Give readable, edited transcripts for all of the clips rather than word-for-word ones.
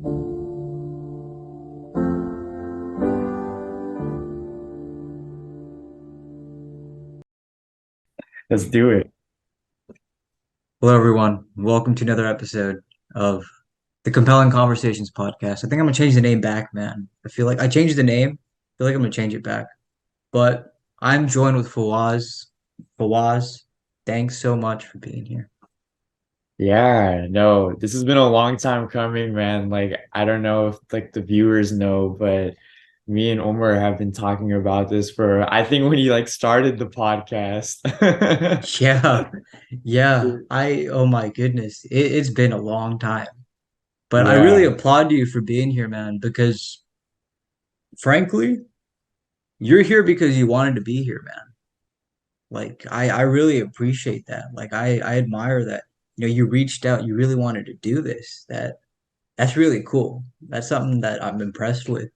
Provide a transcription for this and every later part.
Let's do it. Hello, everyone. Welcome to another episode of the Compelling Conversations podcast. I think I'm gonna change the name back, man. I feel like I changed the name. I feel like I'm gonna change it back. But I'm joined with Fawaz. Fawaz, thanks so much for being here. Yeah, no, this has been a long time coming, man. Like, I don't know if like the viewers know, but me and Omar have been talking about this for I think when he like started the podcast. Yeah, yeah. Oh my goodness, it's been a long time. But I really Yeah. applaud you for being here, man, because frankly, you're here because you wanted to be here, man. Like I really appreciate that. Like I admire that. You reached out, you really wanted to do this. That's really cool. That's something that I'm impressed with.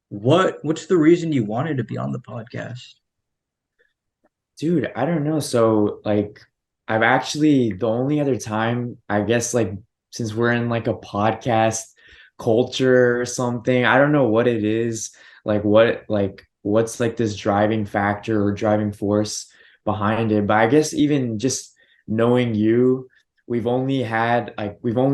What's the reason you wanted to be on the podcast? Dude, I don't know. So like I've actually the only other time, I guess like since we're in like a podcast culture or something, I don't know what it is, what's like this driving factor or driving force behind it. But I guess even just knowing you, we've only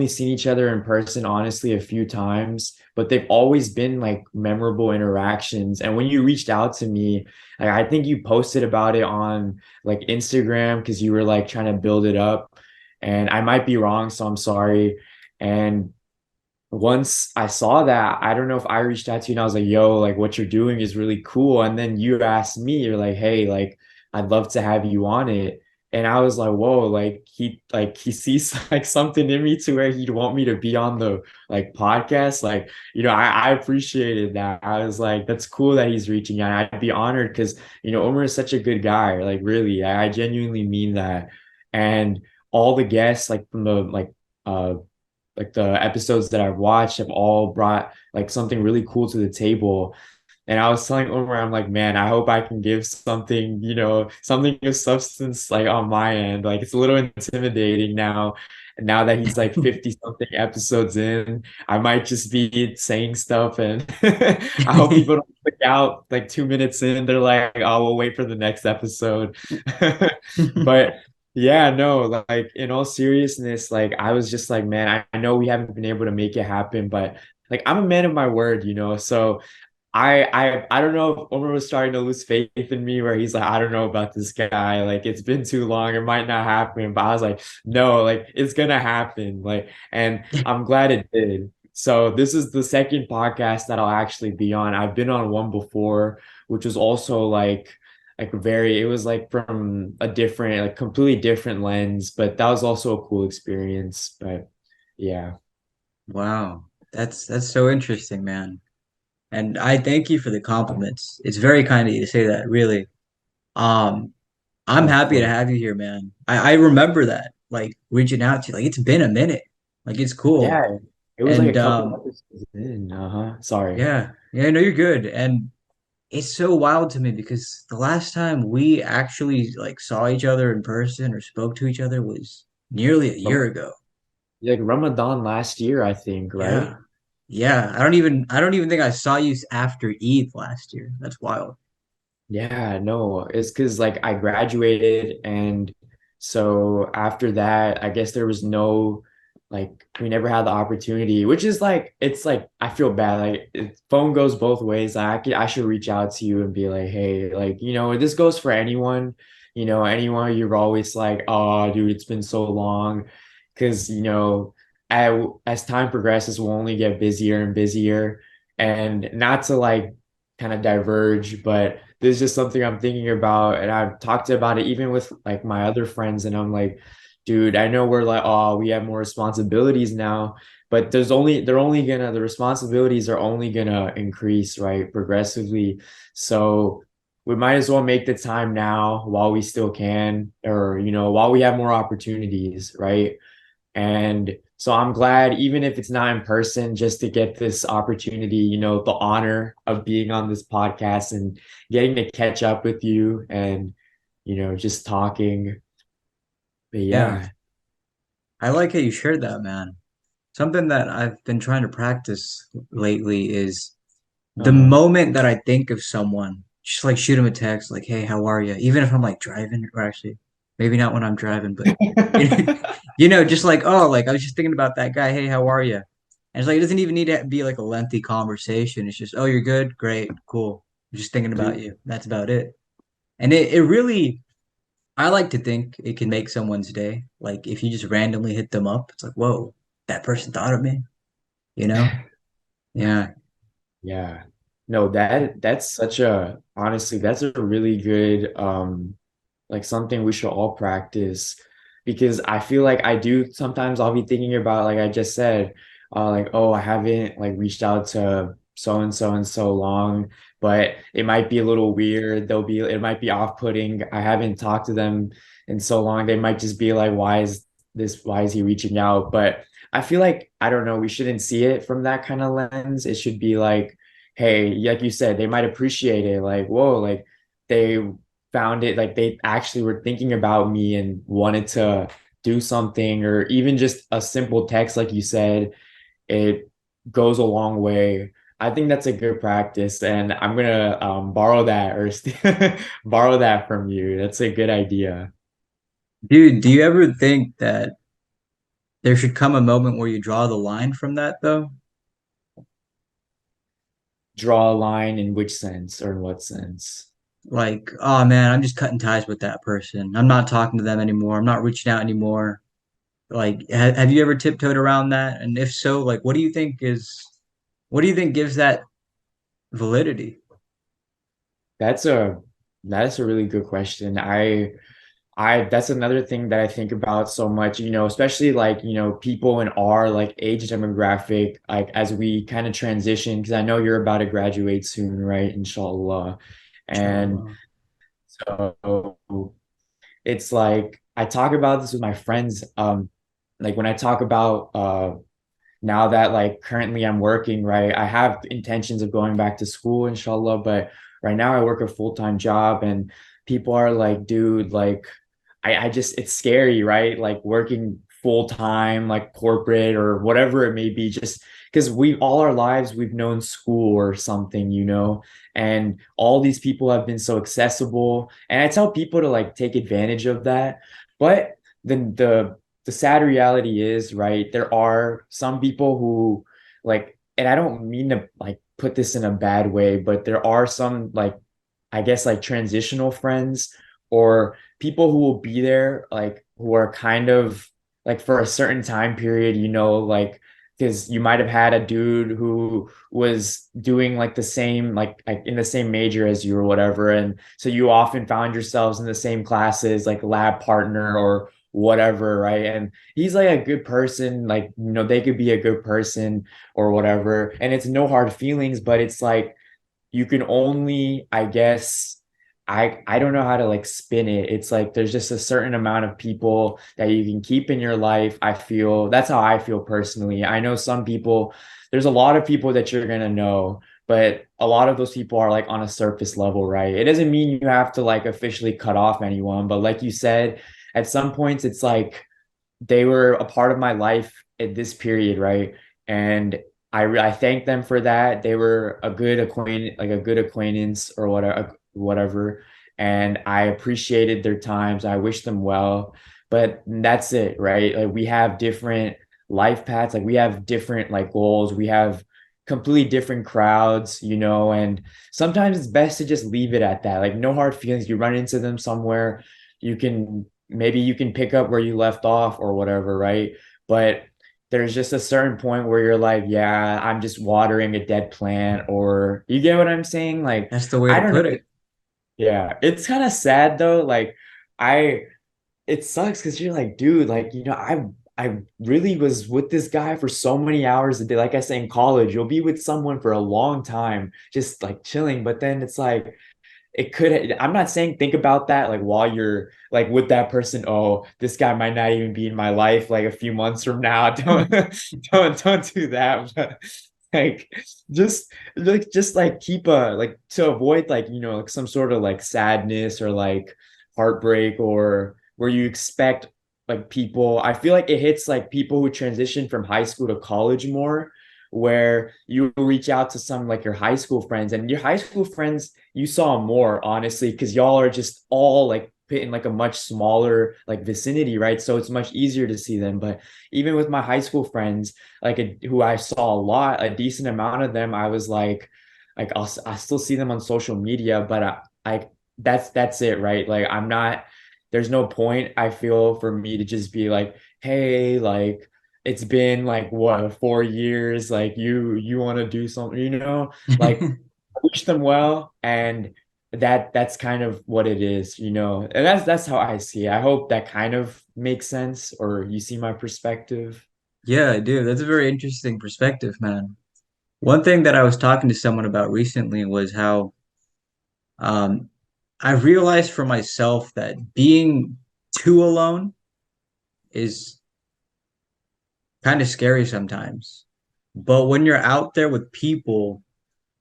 seen each other in person honestly a few times, but they've always been like memorable interactions. And when you reached out to me, like I think you posted about it on like Instagram because you were like trying to build it up. And I might be wrong, so I'm sorry. And once I saw that, I don't know if I reached out to you and I was like, yo, like what you're doing is really cool. And then you asked me, you're like, hey, like I'd love to have you on it. And I was like, whoa, like he sees like something in me to where he'd want me to be on the like podcast. Like, I appreciated that. I was like, that's cool that he's reaching out. I'd be honored because Omar is such a good guy. Like really, I genuinely mean that. And all the guests, like from the like the episodes that I've watched have all brought like something really cool to the table. And I was telling Omar, I'm like, man, I hope I can give something, something of substance like on my end. Like it's a little intimidating now. And now that he's like 50 something episodes in, I might just be saying stuff and I hope people don't click out like 2 minutes in. They're like, oh, we'll wait for the next episode. But yeah, no, like in all seriousness, like I was just like, man, I know we haven't been able to make it happen, but like I'm a man of my word, so I don't know if Omar was starting to lose faith in me where he's like, I don't know about this guy. Like it's been too long. It might not happen. But I was like, no, like it's gonna happen. Like, and I'm glad it did. So this is the second podcast that I'll actually be on. I've been on one before, which was also like very it was like from a different, like completely different lens, but that was also a cool experience. But yeah. Wow. That's so interesting, man. And I thank you for the compliments. It's very kind of you to say that, really. Um, I'm Of happy to course. have you here, man. I remember that, like reaching out to you. Like it's been a minute. Like it's cool. Yeah, it was like And a couple episodes in. Uh-huh. Sorry. yeah, no, you're good. And it's so wild to me because the last time we actually like saw each other in person or spoke to each other was nearly a year Ram- ago. Like Ramadan last year, I think, right? Yeah. Yeah. I don't even think I saw you after Eve last year. That's wild. Yeah, no, it's because like I graduated, and so after that, I guess there was no like we never had the opportunity, which is like it's like I feel bad. Like phone goes both ways. I should reach out to you and be like, hey, like this goes for anyone. Anyone you're always like, oh, dude, it's been so long, because as time progresses, we'll only get busier and busier, and not to like kind of diverge, but this is just something I'm thinking about, and I've talked about it even with like my other friends, and I'm like, dude, I know we're like, oh, we have more responsibilities now, but the responsibilities are only gonna increase, right, progressively. So we might as well make the time now while we still can, or while we have more opportunities, right? And so I'm glad, even if it's not in person, just to get this opportunity, the honor of being on this podcast and getting to catch up with you and, just talking. But Yeah. yeah, I like how you shared that, man. something that I've been trying to practice lately is the Uh-huh. moment that I think of someone, just like shoot them a text, like, "Hey, how are you?" Even if I'm like driving, or actually, maybe not when I'm driving, but you know, just like, oh, like I was just thinking about that guy. Hey, how are you? And it's like it doesn't even need to be like a lengthy conversation. It's just, oh, you're good, great, cool. I'm just thinking about Dude, you. That's about it. And it really, I like to think it can make someone's day. Like if you just randomly hit them up, it's like, whoa, that person thought of me, you know? Yeah. yeah. No, that's such a honestly, that's a really good like something we should all practice because I feel like I do sometimes I'll be thinking about like I just said like oh I haven't like reached out to so and so in so long, but it might be a little weird, it might be off-putting, I haven't talked to them in so long, they might just be like why is he reaching out, but I feel like I don't know, we shouldn't see it from that kind of lens. It should be like hey, like you said, they might appreciate it like whoa, like they found it like they actually were thinking about me and wanted to do something or even just a simple text like you said it goes a long way. I think that's a good practice and I'm gonna borrow that or borrow that from you. That's a good idea. Dude, do you ever think that there should come a moment where you draw the line from that though? Draw a line in which sense or in what sense? Like, oh man, I'm just cutting ties with that person. I'm not talking to them anymore. I'm not reaching out anymore. Like, have you ever tiptoed around that? And if so, like, what do you think gives that validity? That's a that's a really good question. I that's another thing that I think about so much, you know, especially like, you know, people in our like age demographic, like as we kind of transition, because I know you're about to graduate soon, right? Inshallah. And Inshallah. so it's like I talk about this with my friends. Like when I talk about now that like currently I'm working, right? I have intentions of going back to school, inshallah, but right now I work a full-time job and people are like, dude, like I just it's scary, right? Like working full time, like corporate or whatever it may be, just because we all our lives we've known school or something, you know, and all these people have been so accessible. And I tell people to like take advantage of that. But then the sad reality is, right, there are some people who like, and I don't mean to like put this in a bad way, but there are some like I guess like transitional friends or people who will be there like who are kind of like for a certain time period, you know, like because you might have had a dude who was doing like the same like in the same major as you or whatever and so you often found yourselves in the same classes like lab partner or whatever, right? And he's like a good person, like you know they could be a good person or whatever and it's no hard feelings, but it's like you can only, I guess, I don't know how to like spin it. It's like there's just a certain amount of people that you can keep in your life. I feel that's how I feel personally. I know some people, there's a lot of people that you're gonna know, but a lot of those people are like on a surface level, right? It doesn't mean you have to like officially cut off anyone, but like you said, at some points it's like they were a part of my life at this period, right? And I thank them for that. They were a good acquaintance or whatever. And I appreciated their times. I wish them well. But that's it, right? Like we have different life paths, like we have different like goals. We have completely different crowds, you know, and sometimes it's best to just leave it at that. Like no hard feelings. You run into them somewhere, you can maybe you can pick up where you left off or whatever, right? But there's just a certain point where you're like, yeah, I'm just watering a dead plant, or you get what I'm saying? Like, That's the way I to don't know. put it. Yeah, it's kind of sad though. Like, I, it sucks because you're like, dude, like, you know, I really was with this guy for so many hours a day. Like I say in college, you'll be with someone for a long time, just like chilling. But then it's like, it could I'm not saying think about that like while you're like with that person, oh this guy might not even be in my life like a few months from now. Don't don't do that, but like just like keep a like to avoid like you know like some sort of like sadness or like heartbreak or where you expect like people, I feel like it hits like people who transition from high school to college more, where you reach out to some like your high school friends, and your high school friends you saw more honestly because y'all are just all like put in like a much smaller like vicinity, right? So it's much easier to see them. But even with my high school friends, who I saw a lot, a decent amount of them, I was like I still see them on social media, but I that's it, right? Like I'm not, there's no point I feel for me to just be like, hey, like it's been like what 4 years, like you want to do something, like I wish them well, and that's kind of what it is, and that's how I see it. I hope that kind of makes sense, or you see my perspective. Yeah, dude, that's a very interesting perspective, man. One thing that I was talking to someone about recently was how um, I realized for myself that being too alone is kind of scary sometimes. But when you're out there with people,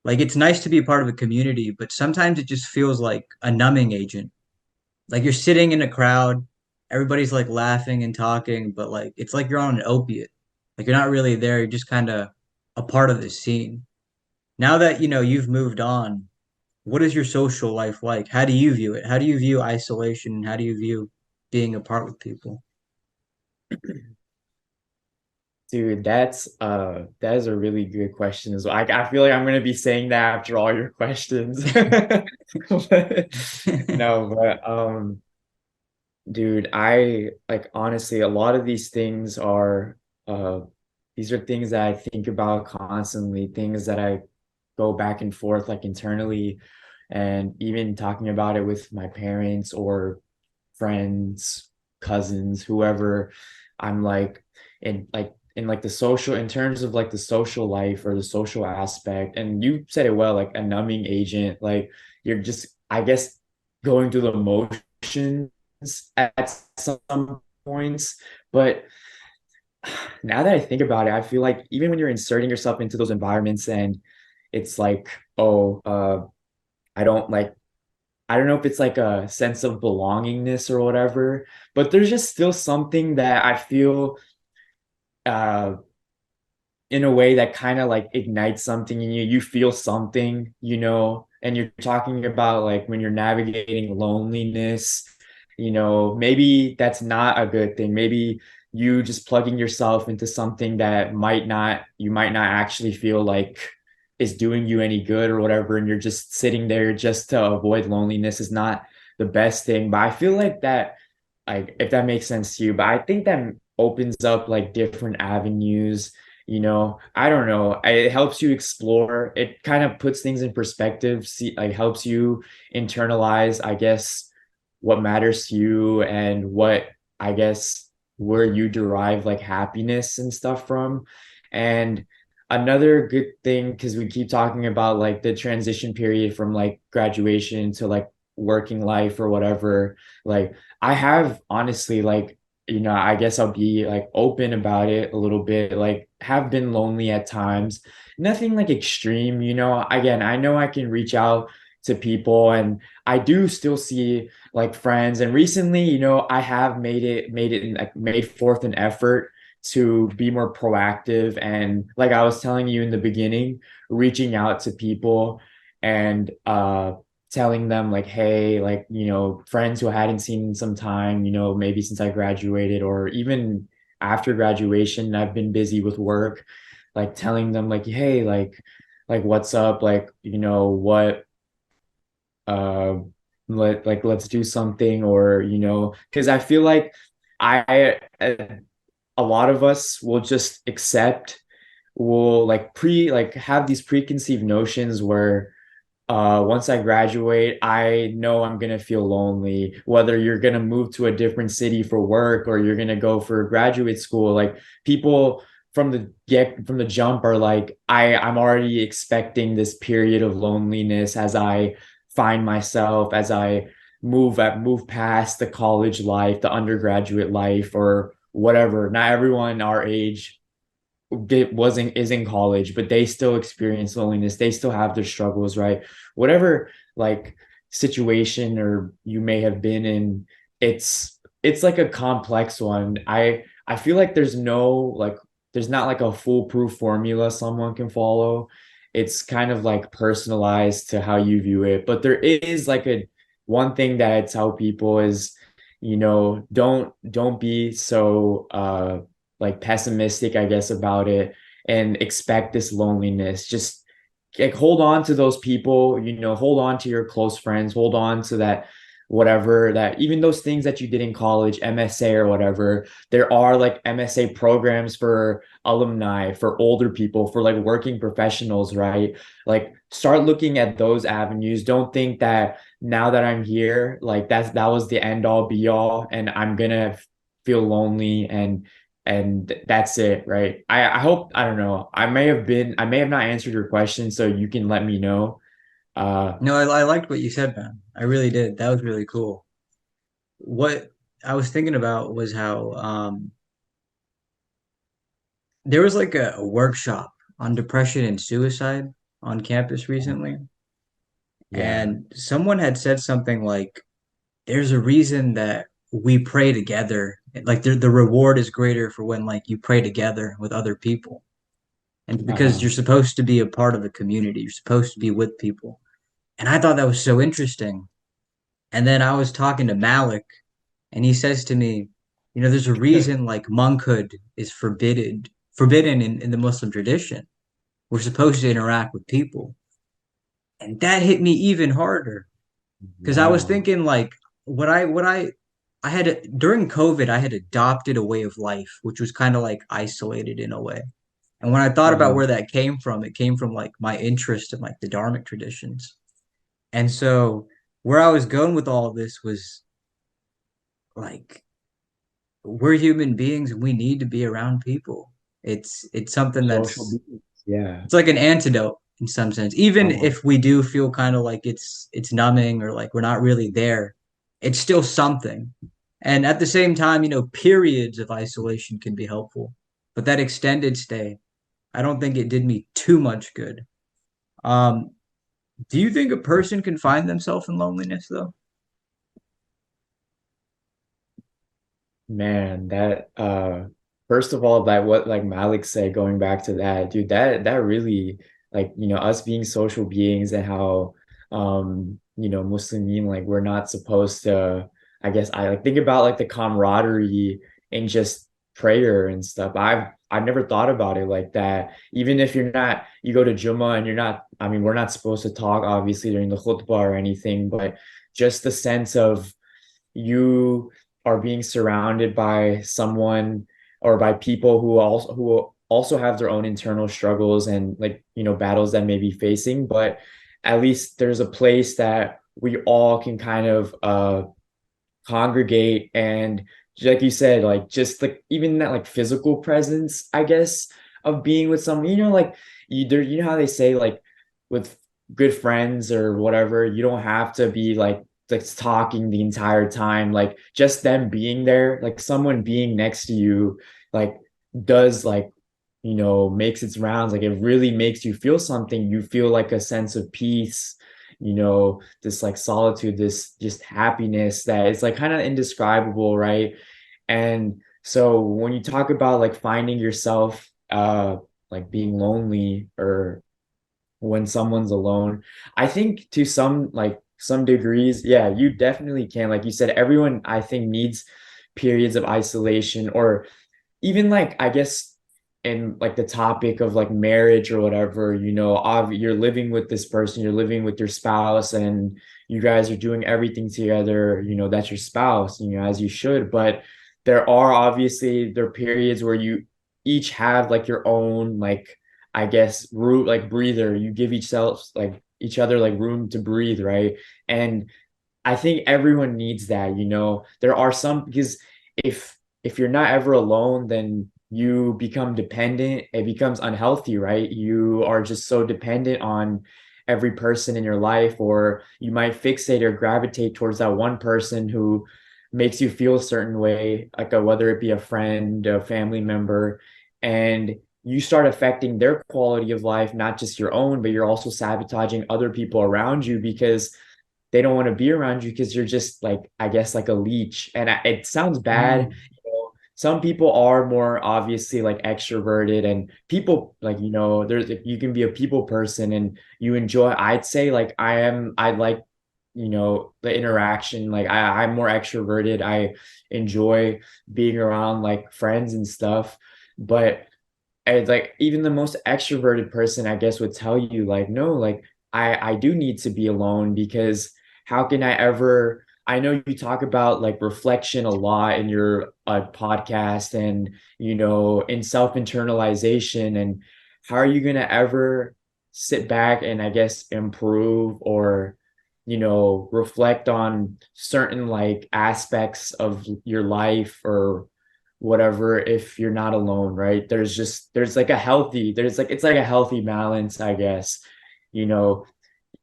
like it's nice to be a part of a community, but sometimes it just feels like a numbing agent. Like you're sitting in a crowd, everybody's like laughing and talking, but like it's like you're on an opiate. Like you're not really there, you're just kind of a part of the scene. Now that you know you've moved on, what is your social life like? How do you view it? How do you view isolation? How do you view being apart with people? Dude, that is a really good question as well. I feel like I'm gonna be saying that after all your questions. No, but dude, I like honestly, a lot of uh these are things that I think about constantly, things that I go back and forth like internally, and even talking about it with my parents or friends, cousins, whoever. I'm in like the social, in terms of like the social life or the social aspect, and you said it well, like a numbing agent, like you're just, I guess, going through the motions at some points. But now that I think about it, I feel like even when you're inserting yourself into those environments and it's like, oh, I don't like, I don't know if it's like a sense of belongingness or whatever, but there's just still something that I feel uh in a way that kind of like ignites something in you. You feel something, and you're talking about like when you're navigating loneliness, maybe that's not a good thing. Maybe you just plugging yourself into something that you might not actually feel like is doing you any good or whatever, and you're just sitting there just to avoid loneliness is not the best thing. But I feel like that, like if that makes sense to you, but I think that opens up like different avenues. I don't know, it helps you explore, it kind of puts things in perspective, see, like helps you internalize, I guess, what matters to you, and what, I guess, where you derive like happiness and stuff from. And another good thing, because we keep talking about like the transition period from like graduation to like working life or whatever, like I have honestly, like, I guess I'll be like open about it a little bit, like have been lonely at times. Nothing like extreme, Again, I know I can reach out to people, and I do still see like friends. And recently, I have like made forth an effort to be more proactive, and like I was telling you in the beginning, reaching out to people and telling them like, hey, like, friends who I hadn't seen in some time, maybe since I graduated, or even after graduation, I've been busy with work, like telling them like, hey, like what's up, like, what, uh let's do something, or because I feel like a lot of us will just accept, will like have these preconceived notions where once I graduate, I know I'm gonna feel lonely. Whether you're gonna move to a different city for work or you're gonna go for graduate school, like people from the jump are like, I'm already expecting this period of loneliness as I find myself, as I move past the college life, the undergraduate life, or whatever. Not everyone our age wasn't is in college, but they still experience loneliness. They still have their struggles, right? Whatever like situation or you may have been in, it's it's like a complex one. I feel like there's not like a foolproof formula someone can follow. It's kind of like personalized to how you view it. But there is like a one thing that I tell people is, don't be so like pessimistic, I guess, about it and expect this loneliness. Just like hold on to those people, hold on to your close friends, hold on to that whatever, that even those things that you did in college, MSA or whatever. There are like MSA programs for alumni, for older people, for like working professionals, right? Like start looking at those avenues. Don't think that now that I'm here, like that was the end all be all and I'm gonna feel lonely and that's it, right? I hope, I don't know. I may have not answered your question, so you can let me know. Uh No, I liked what you said, man. I really did. That was really cool. What I was thinking about was how there was like a workshop on depression and suicide on campus recently, yeah. and someone had said something like, "There's a reason that we pray together. Like the reward is greater for when like you pray together with other people, and because you're Uh-huh. supposed to be a part of a community, you're supposed to be with people." And I thought that was so interesting. And then I was talking to Malik, and he says to me, there's a reason like monkhood is forbidden in the Muslim tradition. We're supposed to interact with people. And that hit me even harder because I was Wow. thinking like what I had during COVID, I had adopted a way of life, which was kind of like isolated in a way. And when I thought about Uh-huh. where that came from, it came from like my interest in like the Dharmic traditions. And so where I was going with all of this was like we're human beings and we need to be around people. It's something Social that's beings. Yeah. it's like an antidote in some sense. Even Uh-huh. if we do feel kind of like it's numbing or like we're not really there, it's still something. And at the same time, periods of isolation can be helpful. But that extended stay, I don't think it did me too much good. Um, do you think a person can find themselves in loneliness though? Man, that first of all, that what like Malik said, going back to that, dude, that really, like, us being social beings and how Muslimin, like we're not supposed to, I guess I like think about like the camaraderie and just prayer and stuff. I've never thought about it like that. Even if you go to Jummah and you're not, I mean, we're not supposed to talk obviously during the khutbah or anything, but just the sense of you are being surrounded by someone or by people who also have their own internal struggles and like battles that may be facing, but at least there's a place that we all can kind of congregate and, like you said, like just like even that like physical presence, I guess, of being with someone, like you know how they say like with good friends or whatever, you don't have to be like talking the entire time, like just them being there, like someone being next to you, like does like makes its rounds, like it really makes you feel something. You feel like a sense of peace, this like solitude, this just happiness that is like kind of indescribable, right? And so when you talk about like finding yourself like being lonely or when someone's alone, I think to some degrees, yeah, you definitely can. Like you said, everyone I think needs periods of isolation, or even like I guess in like the topic of like marriage or whatever, you're living with this person, you're living with your spouse, and you guys are doing everything together, that's your spouse, as you should. But there are periods where you each have like your own, like, I guess, root, like breather. You give each other like room to breathe, right? And I think everyone needs that, There are some, because if you're not ever alone, then you become dependent. It becomes unhealthy, right? You are just so dependent on every person in your life, or you might fixate or gravitate towards that one person who makes you feel a certain way, like whether it be a friend, a family member, and you start affecting their quality of life, not just your own, but you're also sabotaging other people around you because they don't want to be around you because you're just like, I guess, like a leech. And it sounds bad. Mm. Some people are more obviously like extroverted, and people like, there's like, you can be a people person and you enjoy, I'd say like I like, the interaction. Like I'm more extroverted. I enjoy being around like friends and stuff. But it's like even the most extroverted person, I guess, would tell you like, no, like I do need to be alone because how can I ever, I know you talk about like reflection a lot in your podcast and in self-internalization, and how are you gonna ever sit back and I guess improve or reflect on certain like aspects of your life or whatever if you're not alone, right? There's like a healthy, there's like it's like a healthy balance, I guess, you know,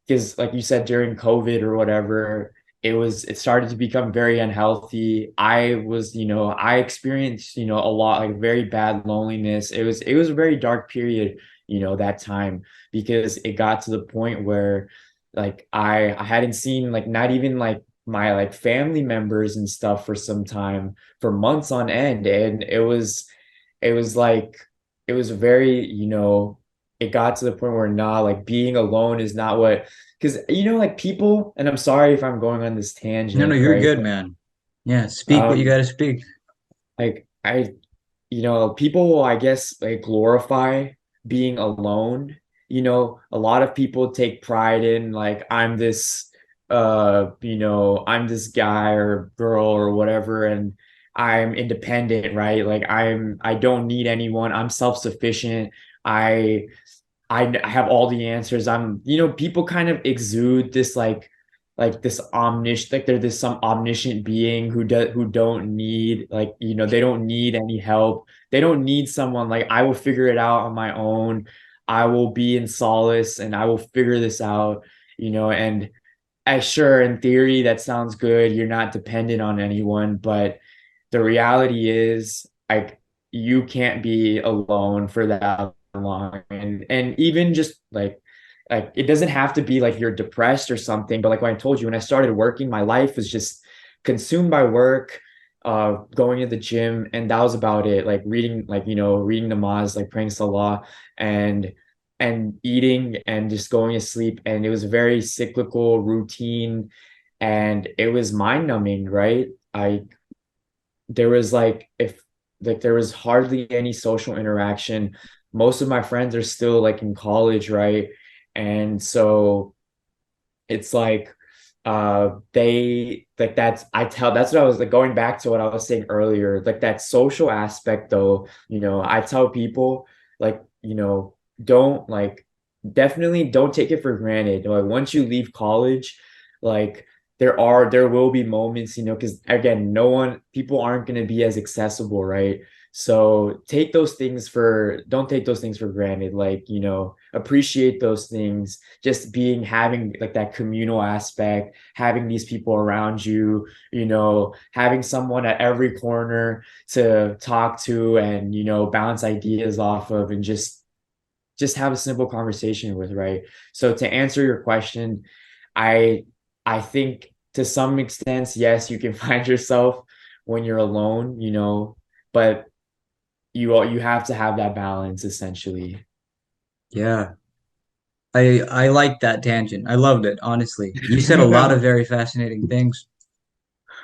because like you said during COVID or whatever, it started to become very unhealthy. I experienced, a lot like very bad loneliness. It was a very dark period, that time, because it got to the point where like I hadn't seen like not even like my like family members and stuff for some time, for months on end. And it was like it was very, it got to the point where nah, like being alone is not what, because like people, and I'm sorry if I'm going on this No, no, tangent, you're right? good, man. Yeah, speak what you Um, got to speak. like people will, I guess, like glorify being alone. A lot of people take pride in like I'm this guy or girl or whatever, and I'm independent, right? Like I don't need anyone. I'm self-sufficient. I I have all the answers. People kind of exude this like this omniscient, like they're this some omniscient being who don't need like, they don't need any help. They don't need someone like I will figure it out on my own. I will be in solace and I will figure this out, and sure, in theory, that sounds good. You're not dependent on anyone, but the reality is, like, you can't be alone for that long. And even just like it doesn't have to be like you're depressed or something. But like when I told you, when I started working, my life was just consumed by work, going to the gym, and that was about it. Like reading, like reading namaz, like praying salah, and eating and just going to sleep. And it was a very cyclical routine, and it was mind numbing, right? I There was like, if like there was hardly any social interaction. Most of my friends are still like in college, right? And so it's like they like that's what I was like, going back to what I was saying earlier, like that social aspect though, I tell people like, don't like, definitely don't take it for granted. Like once you leave college, like there will be moments, because again, no one people aren't going to be as accessible, right? So don't take those things for granted. Like, appreciate those things, just having like that communal aspect, having these people around you, having someone at every corner to talk to and, bounce ideas off of, and just have a simple conversation with, right? So to answer your question, I I think to some extent, yes, you can find yourself when you're alone, but you have to have that balance essentially. Yeah. I like that tangent. I loved it, honestly. You said a lot of very fascinating things.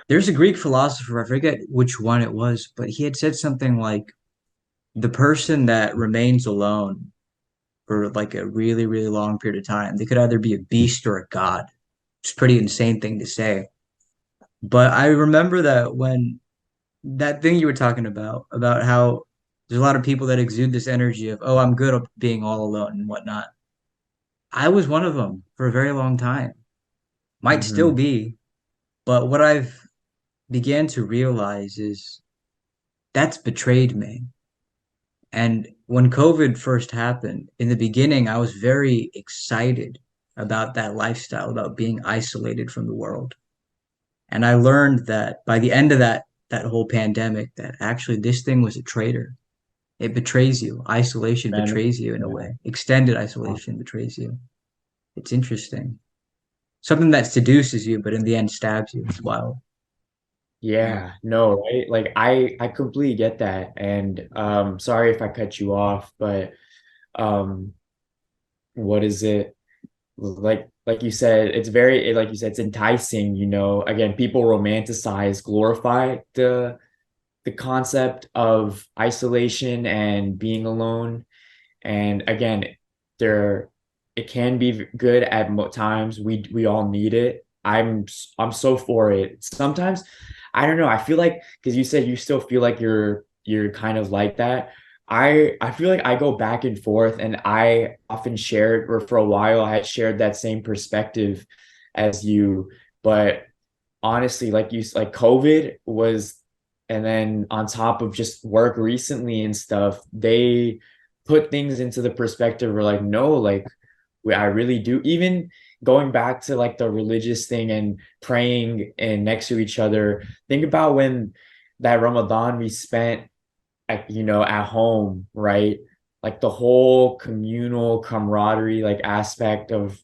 There's a Greek philosopher, I forget which one it was, but he had said something like the person that remains alone for like a really, really long period of time, they could either be a beast or a god. It's a pretty insane thing to say. But I remember that when that thing you were talking about how there's a lot of people that exude this energy of, oh, I'm good at being all alone and whatnot. I was one of them for a very long time. Might still Hmm. be, but what I've began to realize is that's betrayed me. And when COVID first happened, in the beginning, I was very excited about that lifestyle, about being isolated from the world. And I learned that by the end of that whole pandemic, that actually this thing was a traitor. It betrays you. Isolation Man, betrays you in a yeah. way. Extended isolation betrays you. It's interesting. something that seduces you, but in the end stabs you. It's wild. Yeah. Yeah, no, right? Like I completely get that. And sorry if I cut you off, but um what is it? Like you said, it's very like you said, it's enticing, you know. Again, people romanticize, glorify the concept of isolation and being alone. And again, there it can be good at times. We all need it. I'm so for it. Sometimes I don't know. I feel like because you said you still feel like you're kind of like that. I feel like I go back and forth, and I often shared, or for a while I had shared that same perspective as you. But honestly, like COVID was, and then on top of just work recently and stuff, they put things into the perspective where like, no, like I really do. Even going back to like the religious thing and praying and next to each other, think about when that Ramadan we spent at home, right? Like the whole communal camaraderie, like aspect of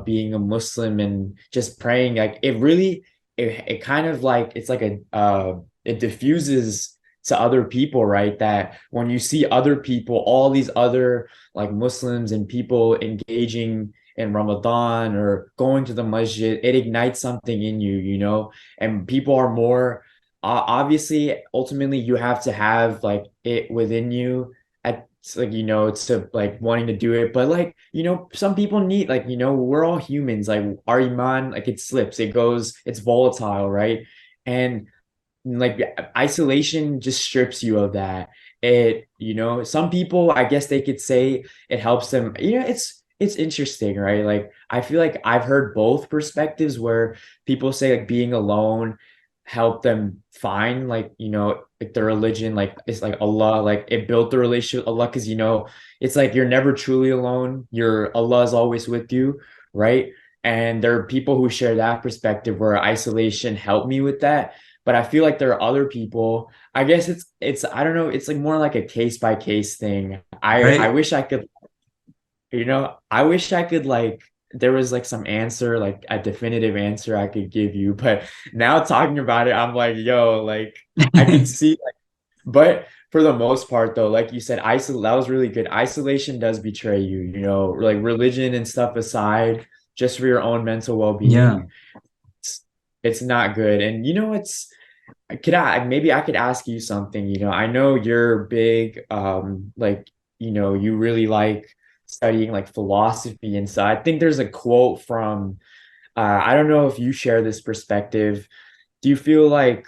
being a Muslim and just praying, like it kind of like it's like it diffuses to other people, right? That when you see other people, all these other like Muslims and people engaging in Ramadan or going to the masjid, it ignites something in you, you know, and people are more obviously ultimately you have to have like it within you at like to like wanting to do it, but like some people need like we're all humans, like our iman, like it slips, it goes, it's volatile, right? And like isolation just strips you of that. Some people, I guess they could say it helps them. It's interesting, right? Like I feel like I've heard both perspectives where people say like being alone helped them find like like the religion, like it's like Allah, like it built the relationship with Allah, because it's like you're never truly alone, Allah is always with you, right? And there are people who share that perspective where isolation helped me with that. But I feel like there are other people. I guess it's I don't know, it's like more like a case by case thing. I Right? wish I could, I wish I could like there was like some answer, like a definitive answer I could give you. But now talking about it, I'm like, yo, like I could see like, but for the most part though, like you said, that was really good. Isolation does betray you, like religion and stuff aside, just for your own mental Yeah. well-being, it's not good. And maybe I could ask you something, I know you're big, like, you really like studying like philosophy and so I think there's a quote from I don't know if you share this perspective. Do you feel like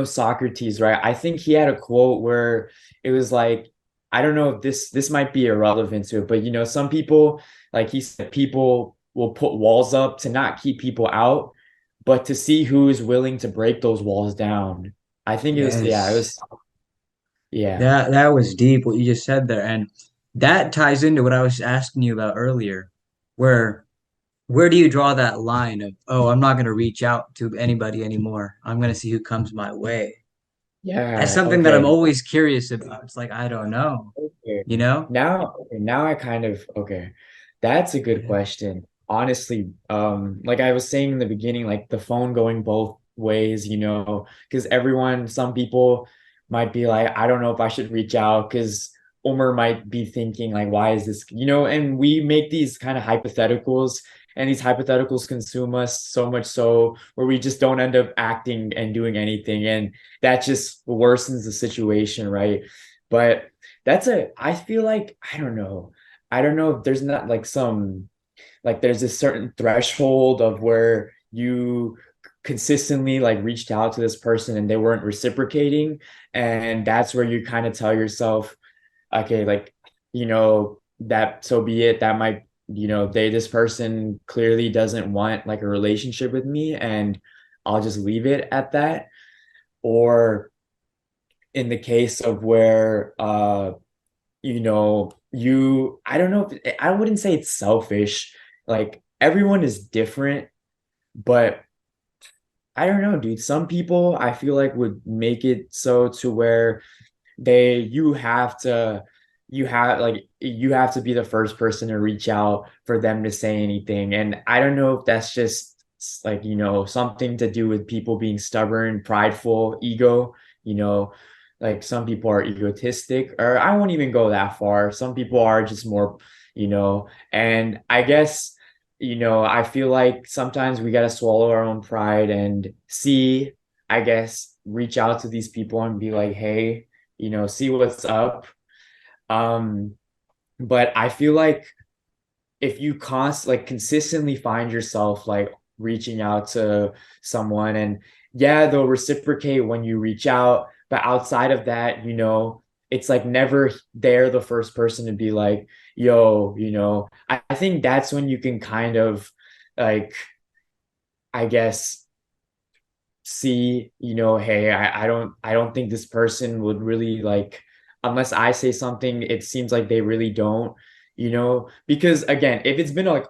Socrates, right? I think he had a quote where it was like, I don't know if this might be irrelevant to it, but some people, like he said, people will put walls up to not keep people out, but to see who is willing to break those walls down. I think it was, yeah, it Yes. was, yeah. That was deep what you just said there. And that ties into what I was asking you about earlier, where where do you draw that line of, oh, I'm not going to reach out to anybody anymore. I'm going to see who comes my way. That's Yeah. something that I'm Okay. always curious about. It's like, I don't know, Okay. you know? Now I kind of okay. That's a good Yeah. question. Honestly, like I was saying in the beginning, like the phone going both ways, because some people might be like, I don't know if I should reach out because Umar might be thinking like, why is this, and we make these kind of hypotheticals, and these hypotheticals consume us so much so where we just don't end up acting and doing anything, and that just worsens the situation, right? But I feel like, I don't know. I don't know if there's not like there's a certain threshold of where you consistently like reached out to this person and they weren't reciprocating. And that's where you kind of tell yourself, okay, like, that so be it. That might, this person clearly doesn't want like a relationship with me, and I'll just leave it at that. Or in the case of where I don't know if I wouldn't say it's selfish. Like everyone is different, but I don't know, dude. Some people I feel like would make it so to where you have to you have to be the first person to reach out for them to say anything. And I don't know if that's just like, something to do with people being stubborn, prideful, ego, you know, like some people are egotistic, or I won't even go that far. Some people are just more, and I guess, I feel like sometimes we got to swallow our own pride and see, I guess, reach out to these people and be like, hey, see what's up. um, but I feel like if you consistently find yourself like reaching out to someone, and yeah, they'll reciprocate when you reach out, but outside of that, it's like never they're the first person to be like, yo, I think that's when you can kind of like, I guess, see, hey, I don't think this person would really like, unless I say something, it seems like they really don't, because again, if it's been like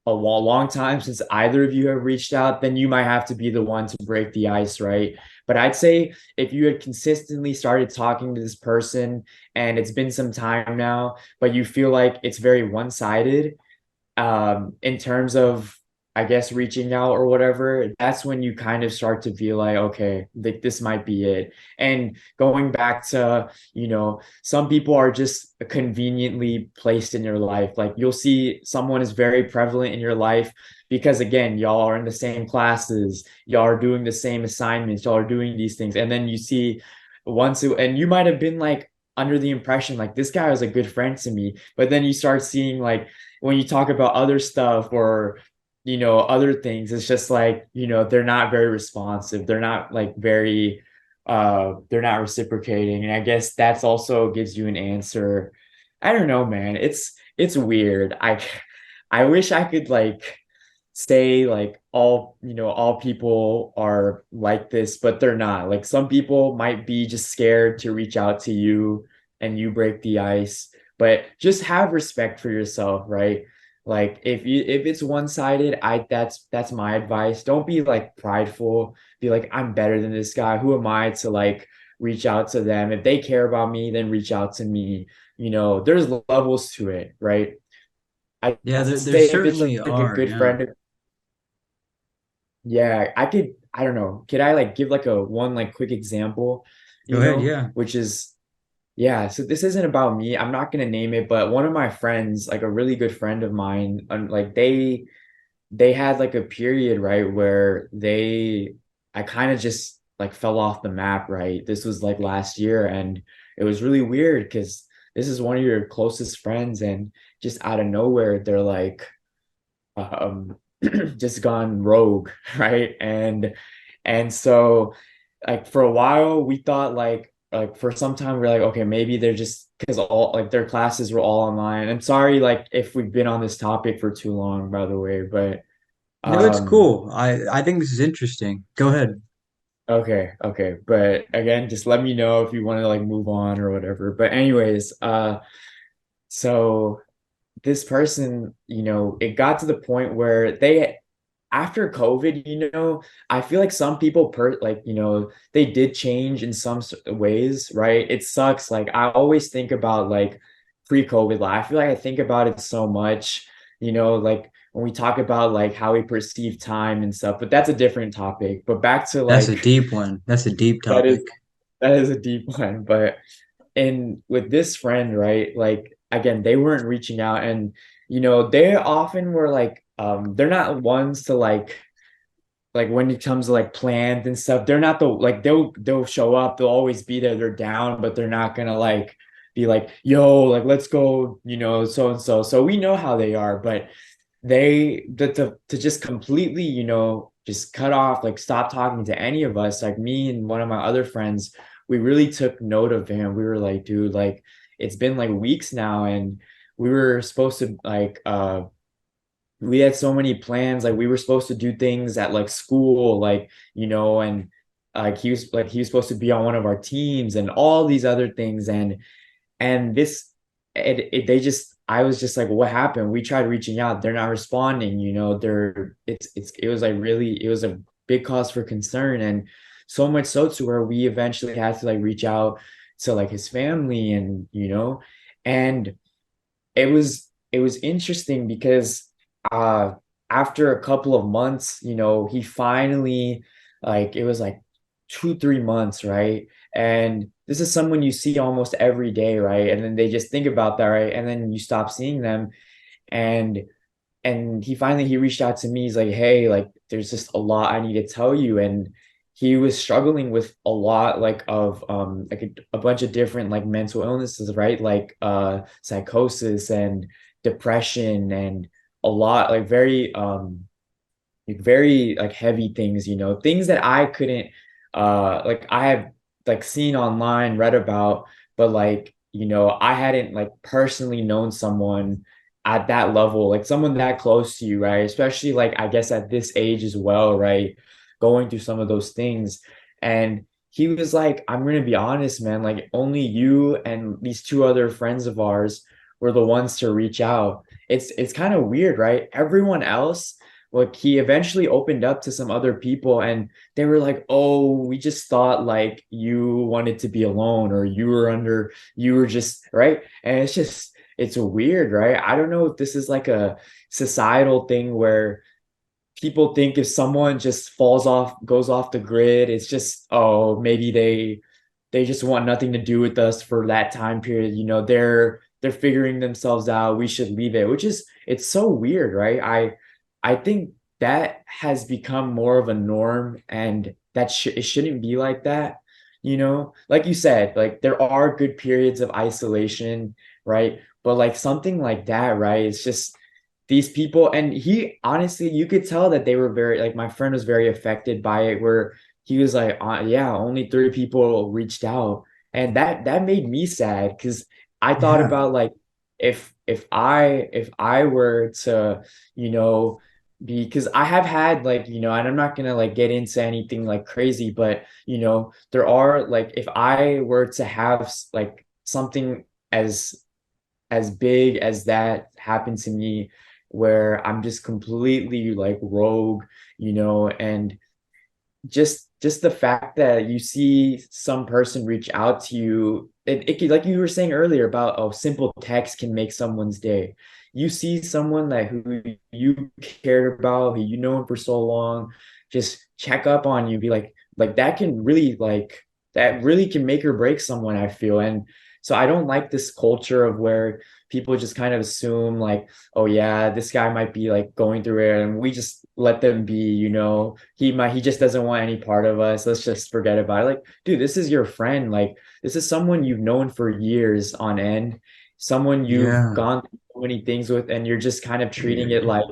a long time since either of you have reached out, then you might have to be the one to break the ice, right? But I'd say if you had consistently started talking to this person and it's been some time now, but you feel like it's very one-sided, in terms of, I guess, reaching out or whatever, that's when you kind of start to feel like, okay, this might be it. And going back to, some people are just conveniently placed in your life. Like you'll see someone is very prevalent in your life because, again, y'all are in the same classes, y'all are doing the same assignments, y'all are doing these things. And then you see and you might have been like under the impression like this guy was a good friend to me, but then you start seeing like when you talk about other stuff or other things, it's just like, they're not very responsive, they're not like very they're not reciprocating, and I guess that's also gives you an answer. I don't know, man, it's weird. I wish I could like say like all people are like this, but they're not. Like some people might be just scared to reach out to you and you break the ice, but just have respect for yourself, right? Like if it's one-sided, that's my advice. Don't be like prideful, be like, I'm better than this guy, who am I to like reach out to them? If they care about me, then reach out to me. There's levels to it, right? I Yeah, there say if it's certainly like a are. good Yeah. friend, yeah, I don't know. Could I like give like a one like quick example, Go ahead. Yeah. which is, yeah, so this isn't about me. I'm not gonna name it, but one of my friends, like a really good friend of mine, like they had like a period, right, where I kind of just like fell off the map, right? This was like last year, and it was really weird because this is one of your closest friends, and just out of nowhere, they're like, um just gone rogue, right? And so like for a while we thought like for some time we're like, okay, maybe they're just because all like their classes were all online. I'm sorry like if we've been on this topic for too long, by the way, but No, it's um cool. I think this is interesting. Go ahead. okay, but again, just let me know if you want to like move on or whatever. But anyways, so this person, it got to the point where they, after COVID, I feel like some people they did change in some ways, right? It sucks. Like I always think about like pre-COVID life. I feel like I think about it so much, like when we talk about like how we perceive time and stuff, but that's a different topic. But back to That's a like deep one. That's a deep that is topic. that is a deep one. But and with this friend, right, like again, they weren't reaching out, and they often were like, they're not ones to like when it comes to like plans and stuff, they're not the like they'll show up, they'll always be there, they're down, but they're not gonna like be like, yo, like let's go, so and so. So we know how they are, but to just completely, just cut off, like stop talking to any of us, like me and one of my other friends, we really took note of him. We were like, dude, like it's been like weeks now, and we were supposed to like we had so many plans, like we were supposed to do things at like school, like and like he was supposed to be on one of our teams and all these other things, and this they just, I was just like, what happened? We tried reaching out, they're not responding, they're it was like really, it was a big cause for concern, and so much so to where we eventually had to like reach out to like his family, and And it was interesting because uh after a couple of months, he finally, like, it was like 2, 3 months, right? And this is someone you see almost every day, right? And then they just think about that, right? And then you stop seeing them. And he reached out to me. He's like, hey, like, there's just a lot I need to tell you. And he was struggling with a lot, like, of like a bunch of different, like, mental illnesses, right? Like psychosis and depression, and a lot, like, very like heavy things, things that I couldn't, like, I have, like, seen online, read about, but, like, I hadn't, like, personally known someone at that level, like someone that close to you, right? Especially, like, I guess at this age as well, right? Going through some of those things. And he was like, I'm gonna be honest, man, like, only you and these two other friends of ours were the ones to reach out. It's kind of weird, right? Everyone else, like, he eventually opened up to some other people, and they were like, oh, we just thought, like, you wanted to be alone, or you were just right. And it's weird, right? I don't know if this is like a societal thing where people think if someone just goes off the grid, it's just, oh, maybe they just want nothing to do with us for that time period. They're figuring themselves out. We should leave it, which is, it's so weird, right? I think that has become more of a norm, and it shouldn't be like that. Like you said, like, there are good periods of isolation, right? But, like, something like that, right? It's just these people, and he honestly, you could tell that they were very, like, my friend was very affected by it, where he was like, yeah, only 3 people reached out. And that made me sad, because I thought Yeah. about, like, if I were to, you know because I have had, like, and I'm not gonna, like, get into anything like crazy, but there are, like, if I were to have, like, something as big as that happen to me, where I'm just completely, like, rogue, and just the fact that you see some person reach out to you, it could, like you were saying earlier about, oh, simple text can make someone's day. You see someone that who you cared about, who you known for so long, just check up on you, be like that really can make or break someone, I feel. And so I don't like this culture of where people just kind of assume, like, oh yeah, this guy might be, like, going through it, and we just let them be, he just doesn't want any part of us. Let's just forget about it. Like, dude, this is your friend. Like, this is someone you've known for years on end, someone you've Yeah. gone through so many things with, and you're just kind of treating it Yeah. like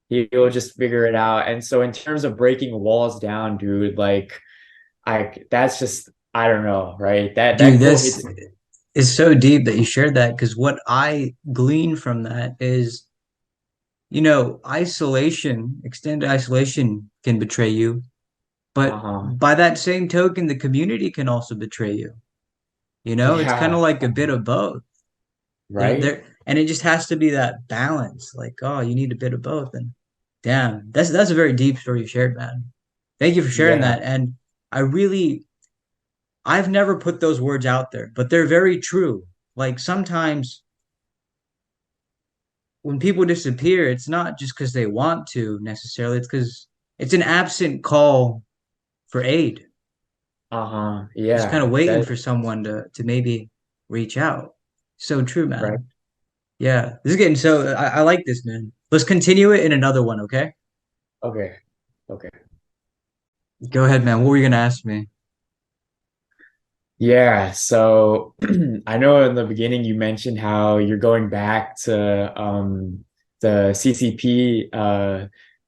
he'll just figure it out. And so, in terms of breaking walls down, dude, like, that's just, I don't know, right? That Dude, quote this hits. is so deep that you shared that because what I glean from that is, isolation, extended isolation can betray you, but Uh-huh. by that same token, the community can also betray you. It's kind of Yeah. like a bit of both. Right. And it just has to be that balance. Like, oh, you need a bit of both. And damn, that's a very deep story you shared, man. Thank you for sharing Yeah. that. And I really, I've never put those words out there, but they're very true. Like sometimes when people disappear, it's not just because they want to necessarily, it's because it's an absent call for aid. Uh-huh. Just kind Yeah. of waiting That for someone to maybe reach out. So true, right. man. Yeah, this is getting so I like this, man. Let's continue it in another one, okay? Okay. Okay. Go ahead, man. What were you gonna ask me? Yeah, so I know in the beginning you mentioned how you're going back to the CCP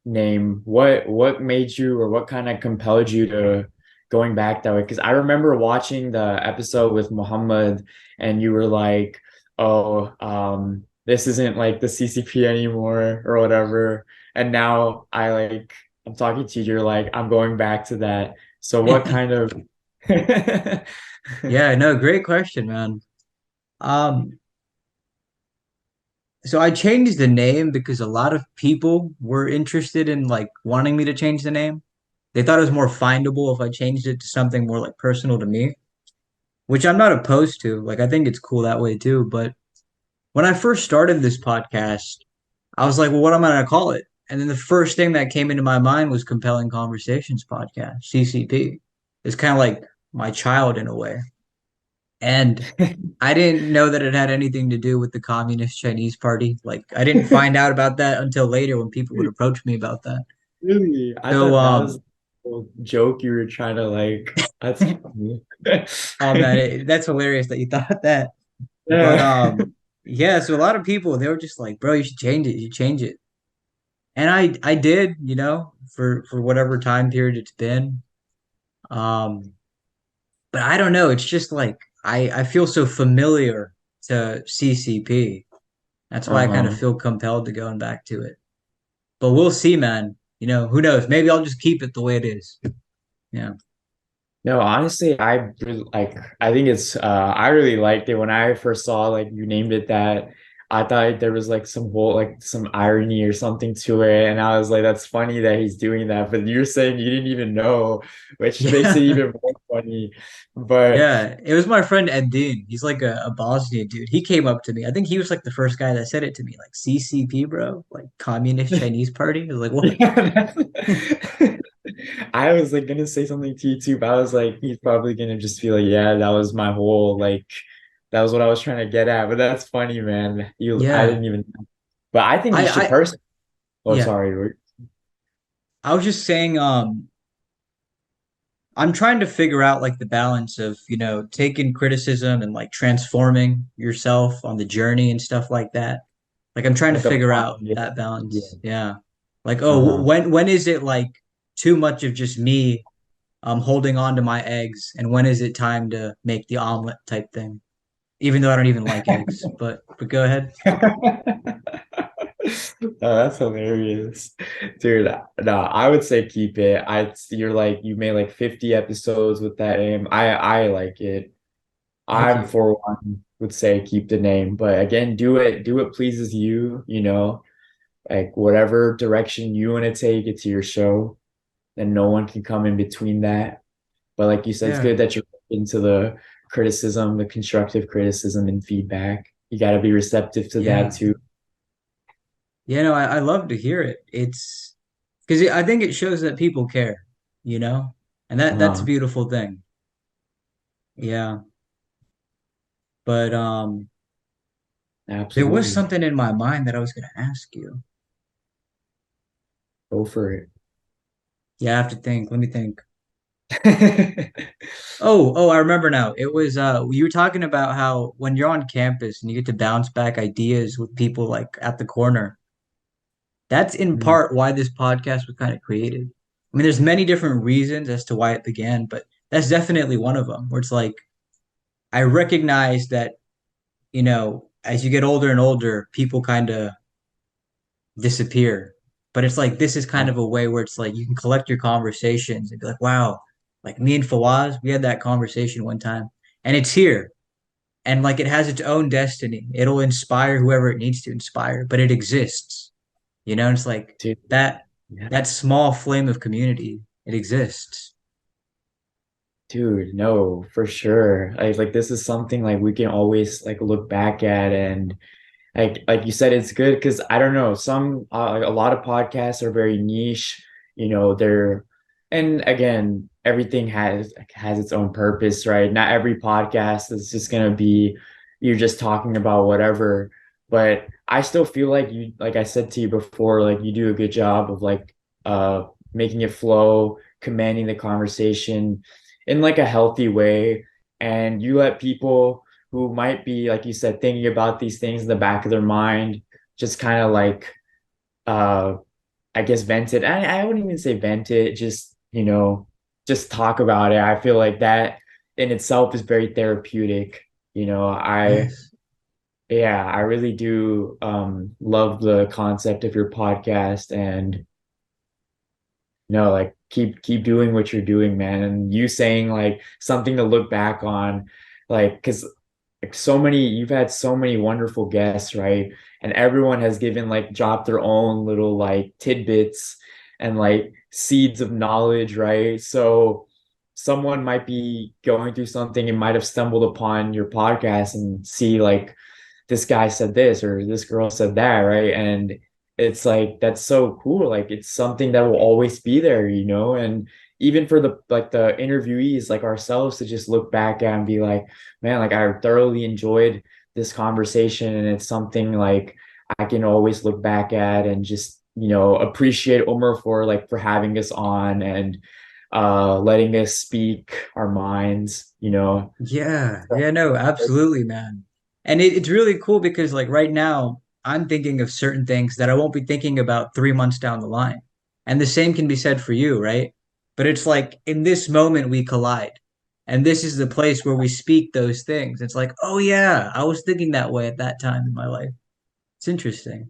name. What made you, or what kind of compelled you to going back that way? Because I remember watching the episode with Muhammad, and you were like, "Oh, this isn't like the CCP anymore," or whatever. And now I'm talking to you, you're like, "I'm going back to that." So what kind of Yeah, no, great question, man. Um, so I changed the name because a lot of people were interested in like wanting me to change the name. They thought it was more findable if I changed it to something more like personal to me, which I'm not opposed to. Like I think it's cool that way too, but when I first started this podcast, I was like, well, what am I going to call it? And then the first thing that came into my mind was Compelling Conversations Podcast, CCP. It's kind of like my child in a way. And I didn't know that it had anything to do with the Communist Chinese Party. Like, I didn't find out about that until later when people would approach me about that. Really? I So, thought that was a joke you were trying to like. That's funny. oh man, that's hilarious that you thought that. But Yeah. yeah. So a lot of people they were just like, "Bro, you should change it. You should change it." And I did, for whatever time period it's been. Um, but I don't know. It's just like I feel so familiar to CCP. That's why I kind of Uh-huh. feel compelled to going back to it. But we'll see, man. Who knows? Maybe I'll just keep it the way it is. Yeah. No, honestly, I really like I think it's I really liked it when I first saw like you named it that. I thought there was like some whole like some irony or something to it, and I was like, that's funny that he's doing that. But you're saying you didn't even know, which makes it Yeah. even more funny. But Yeah. It was my friend Ed Dean. He's like a Bosnian dude. He came up to me. I think he was like the first guy that said it to me, like CCP, bro, like Communist Chinese Party. I was like, what? yeah, I was like gonna say something to you too, but I was like, he's probably gonna just be like, yeah, that was my whole like, that was what I was trying to get at. But that's funny, man. I Yeah. didn't even. But I think you should I personally. Oh, yeah. sorry. I was just saying, I'm trying to figure out like the balance of, taking criticism and like transforming yourself on the journey and stuff like that. Like I'm trying to Like figure out applying it. that Yeah. balance. Yeah. Like, oh, Uh-huh. when is it like too much of just me holding on to my eggs and when is it time to make the omelet type thing? Even though I don't even like eggs, but go ahead. Oh, that's hilarious. Dude, no, I would say keep it. You're like you made like 50 episodes with that name. I like it. Thank I'm you. for one would say keep the name, but again, do it pleases you, like whatever direction you want to take it to your show, and no one can come in between that. But like you said, it's Yeah. good that you're into the criticism, the constructive criticism and feedback. You got to be receptive to that Yeah. too. Yeah, no, I love to hear it. It's because I think it shows that people care, you know, and that's a Uh, beautiful thing. Yeah, but there was Absolutely. something in my mind that I was going to ask you. Go for Yeah, I have to think. Let me think. it. Oh, I remember now. It was you were talking about how when you're on campus and you get to bounce back ideas with people like at the corner. That's in Mm, part why this podcast was kind of created. I mean, there's many different reasons as to why it began, but that's definitely one of them. Where it's like I recognize that as you get older and older, people kind of disappear. But it's like this is kind uh, of a way where it's like you can collect your conversations and be like, wow, like me and Fawaz, we had that conversation one time, and it's here, and like it has its own destiny. It'll inspire whoever it needs to inspire, but it exists. And it's like Dude, that yeah. that small flame of community, it exists. Dude, no, for sure. Like this is something like we can always like look back at and like you said, it's good because I don't know, some like a lot of podcasts are very niche, they're and again, everything has its own purpose, right? Not every podcast is just gonna be you're just talking about whatever. But I still feel like you, like I said to you before, like you do a good job of like uh making it flow, commanding the conversation in like a healthy way, and you let people who might be, like you said, thinking about these things in the back of their mind, just kind of like, uh, I guess, vent it. I wouldn't even say vent it, just talk about it. I feel like that in itself is very therapeutic. Yes. Yeah, I really do love the concept of your podcast and no, like keep doing what you're doing, man. And you saying like something to look back on, like because like you've had so many wonderful guests, right? And everyone has given like dropped their own little like tidbits and like seeds of knowledge, right? So someone might be going through something and might have stumbled upon your podcast and see like this guy said this or this girl said that, right? And it's like that's so cool. Like it's something that will always be there, you know? And even for the like the interviewees like ourselves to just look back at and be like, man, like I thoroughly enjoyed this conversation and it's something like I can always look back at and just, you know, appreciate Omar for like for having us on and letting us speak our minds, you know. Yeah, yeah, no, absolutely, man. And it's really cool because like right now, I'm thinking of certain things that I won't be thinking about 3 months down the line. And the same can be said for you, right? But it's like in this moment we collide. And this is the place where we speak those things. It's like, oh yeah, I was thinking that way at that time in my life. It's interesting.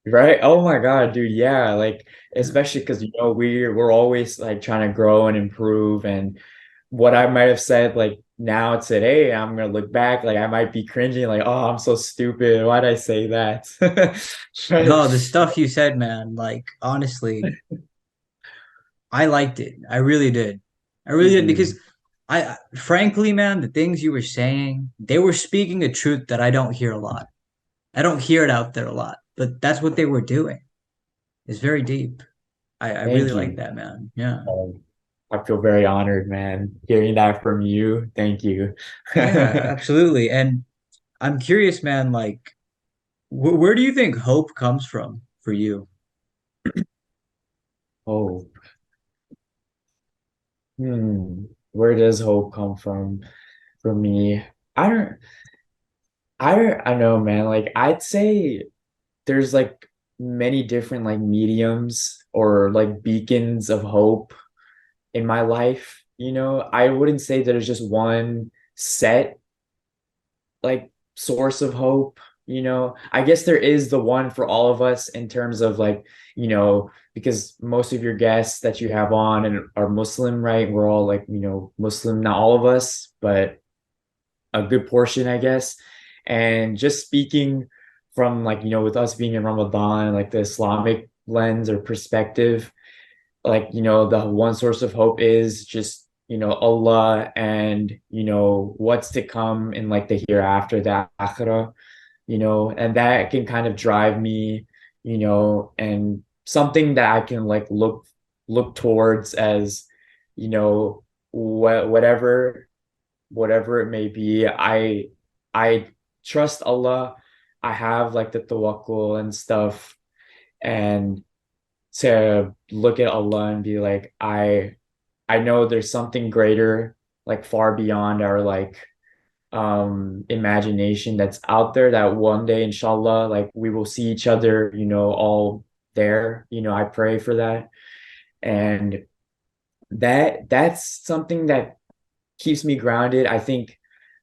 Right? Oh my God, dude. Yeah, like Yeah. especially because you know we're always like trying to grow and improve. And what I might have said like now today, I'm gonna look back, like I might be cringing, like, oh, I'm so stupid. Why'd I say that? Right. No, the stuff you said, man, like honestly, I liked it. I really did. I really did because Mhm. frankly, man, the things you were saying, they were speaking a truth that I don't hear a lot. I don't hear it out there a lot, but that's what they were doing. It's very deep. I really Thank like you. that, man. Yeah. I feel very honored, man, hearing that from you. Thank you. Yeah, absolutely. And I'm curious, man, like, where do you think hope comes from for you? Oh, where does hope come from for me? I don't, I know, man. Like I'd say there's like many different like mediums or like beacons of hope in my life. You know, I wouldn't say that there's just one set like source of hope. You know, I guess there is the one for all of us in terms of like, you know, because most of your guests that you have on and are Muslim, right? We're all like, you know, Muslim, not all of us, but a good portion, I guess. And just speaking from like, you know, with us being in Ramadan, like the Islamic lens or perspective, like, you know, the one source of hope is just, you know, Allah and, you know, what's to come in like the hereafter, the akhirah, you know, and that can kind of drive me, you know, and something that I can like look towards as, you know, whatever it may be. I trust Allah. I have like the tawakkul and stuff, and to look at Allah and be like, I know there's something greater, like far beyond our like imagination that's out there that one day, inshallah, like we will see each other, you know, all there. You know, I pray for that. And that's something that keeps me grounded. I think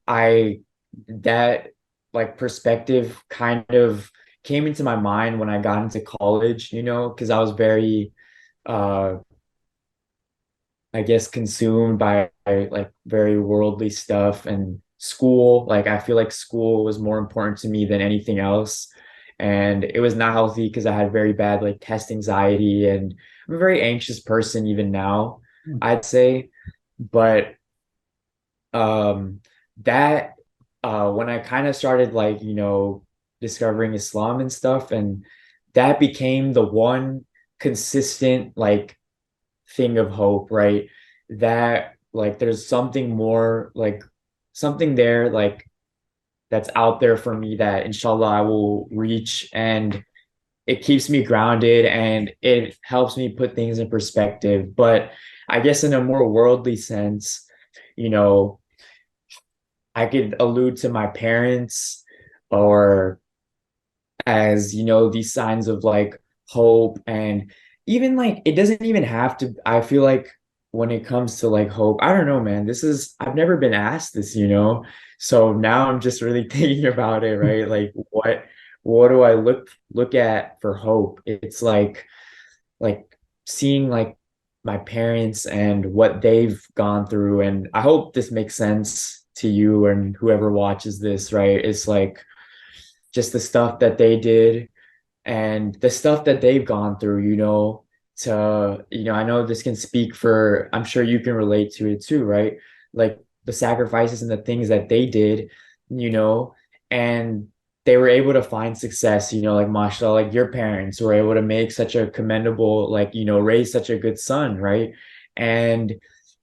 I that like perspective kind of came into my mind when I got into college, you know, because I was very uh I guess consumed by like very worldly stuff and school. Like I feel like school was more important to me than anything else. And it was not healthy because I had very bad like test anxiety and I'm a very anxious person even now, I'd say. But um that when I kind of started like you know discovering Islam and stuff, and that became the one consistent like thing of hope, right? That like there's something more like something there like that's out there for me that inshallah I will reach, and it keeps me grounded and it helps me put things in perspective. But I guess in a more worldly sense, you know, I could allude to my parents or as, you know, these signs of like hope. And even like it doesn't even have to, I feel like when it comes to like hope, I don't know, man. This is I've never been asked this, you know. So now I'm just really thinking about it, right? Like what do I look at for hope? It's like seeing like my parents and what they've gone through. And I hope this makes sense to you and whoever watches this, right? It's like just the stuff that they did and the stuff that they've gone through, you know, to, you know, I know this can speak for, I'm sure you can relate to it too, right? Like the sacrifices and the things that they did, you know, and they were able to find success, like mashallah, like your parents were able to make such a commendable, like, raise such a good son, right? And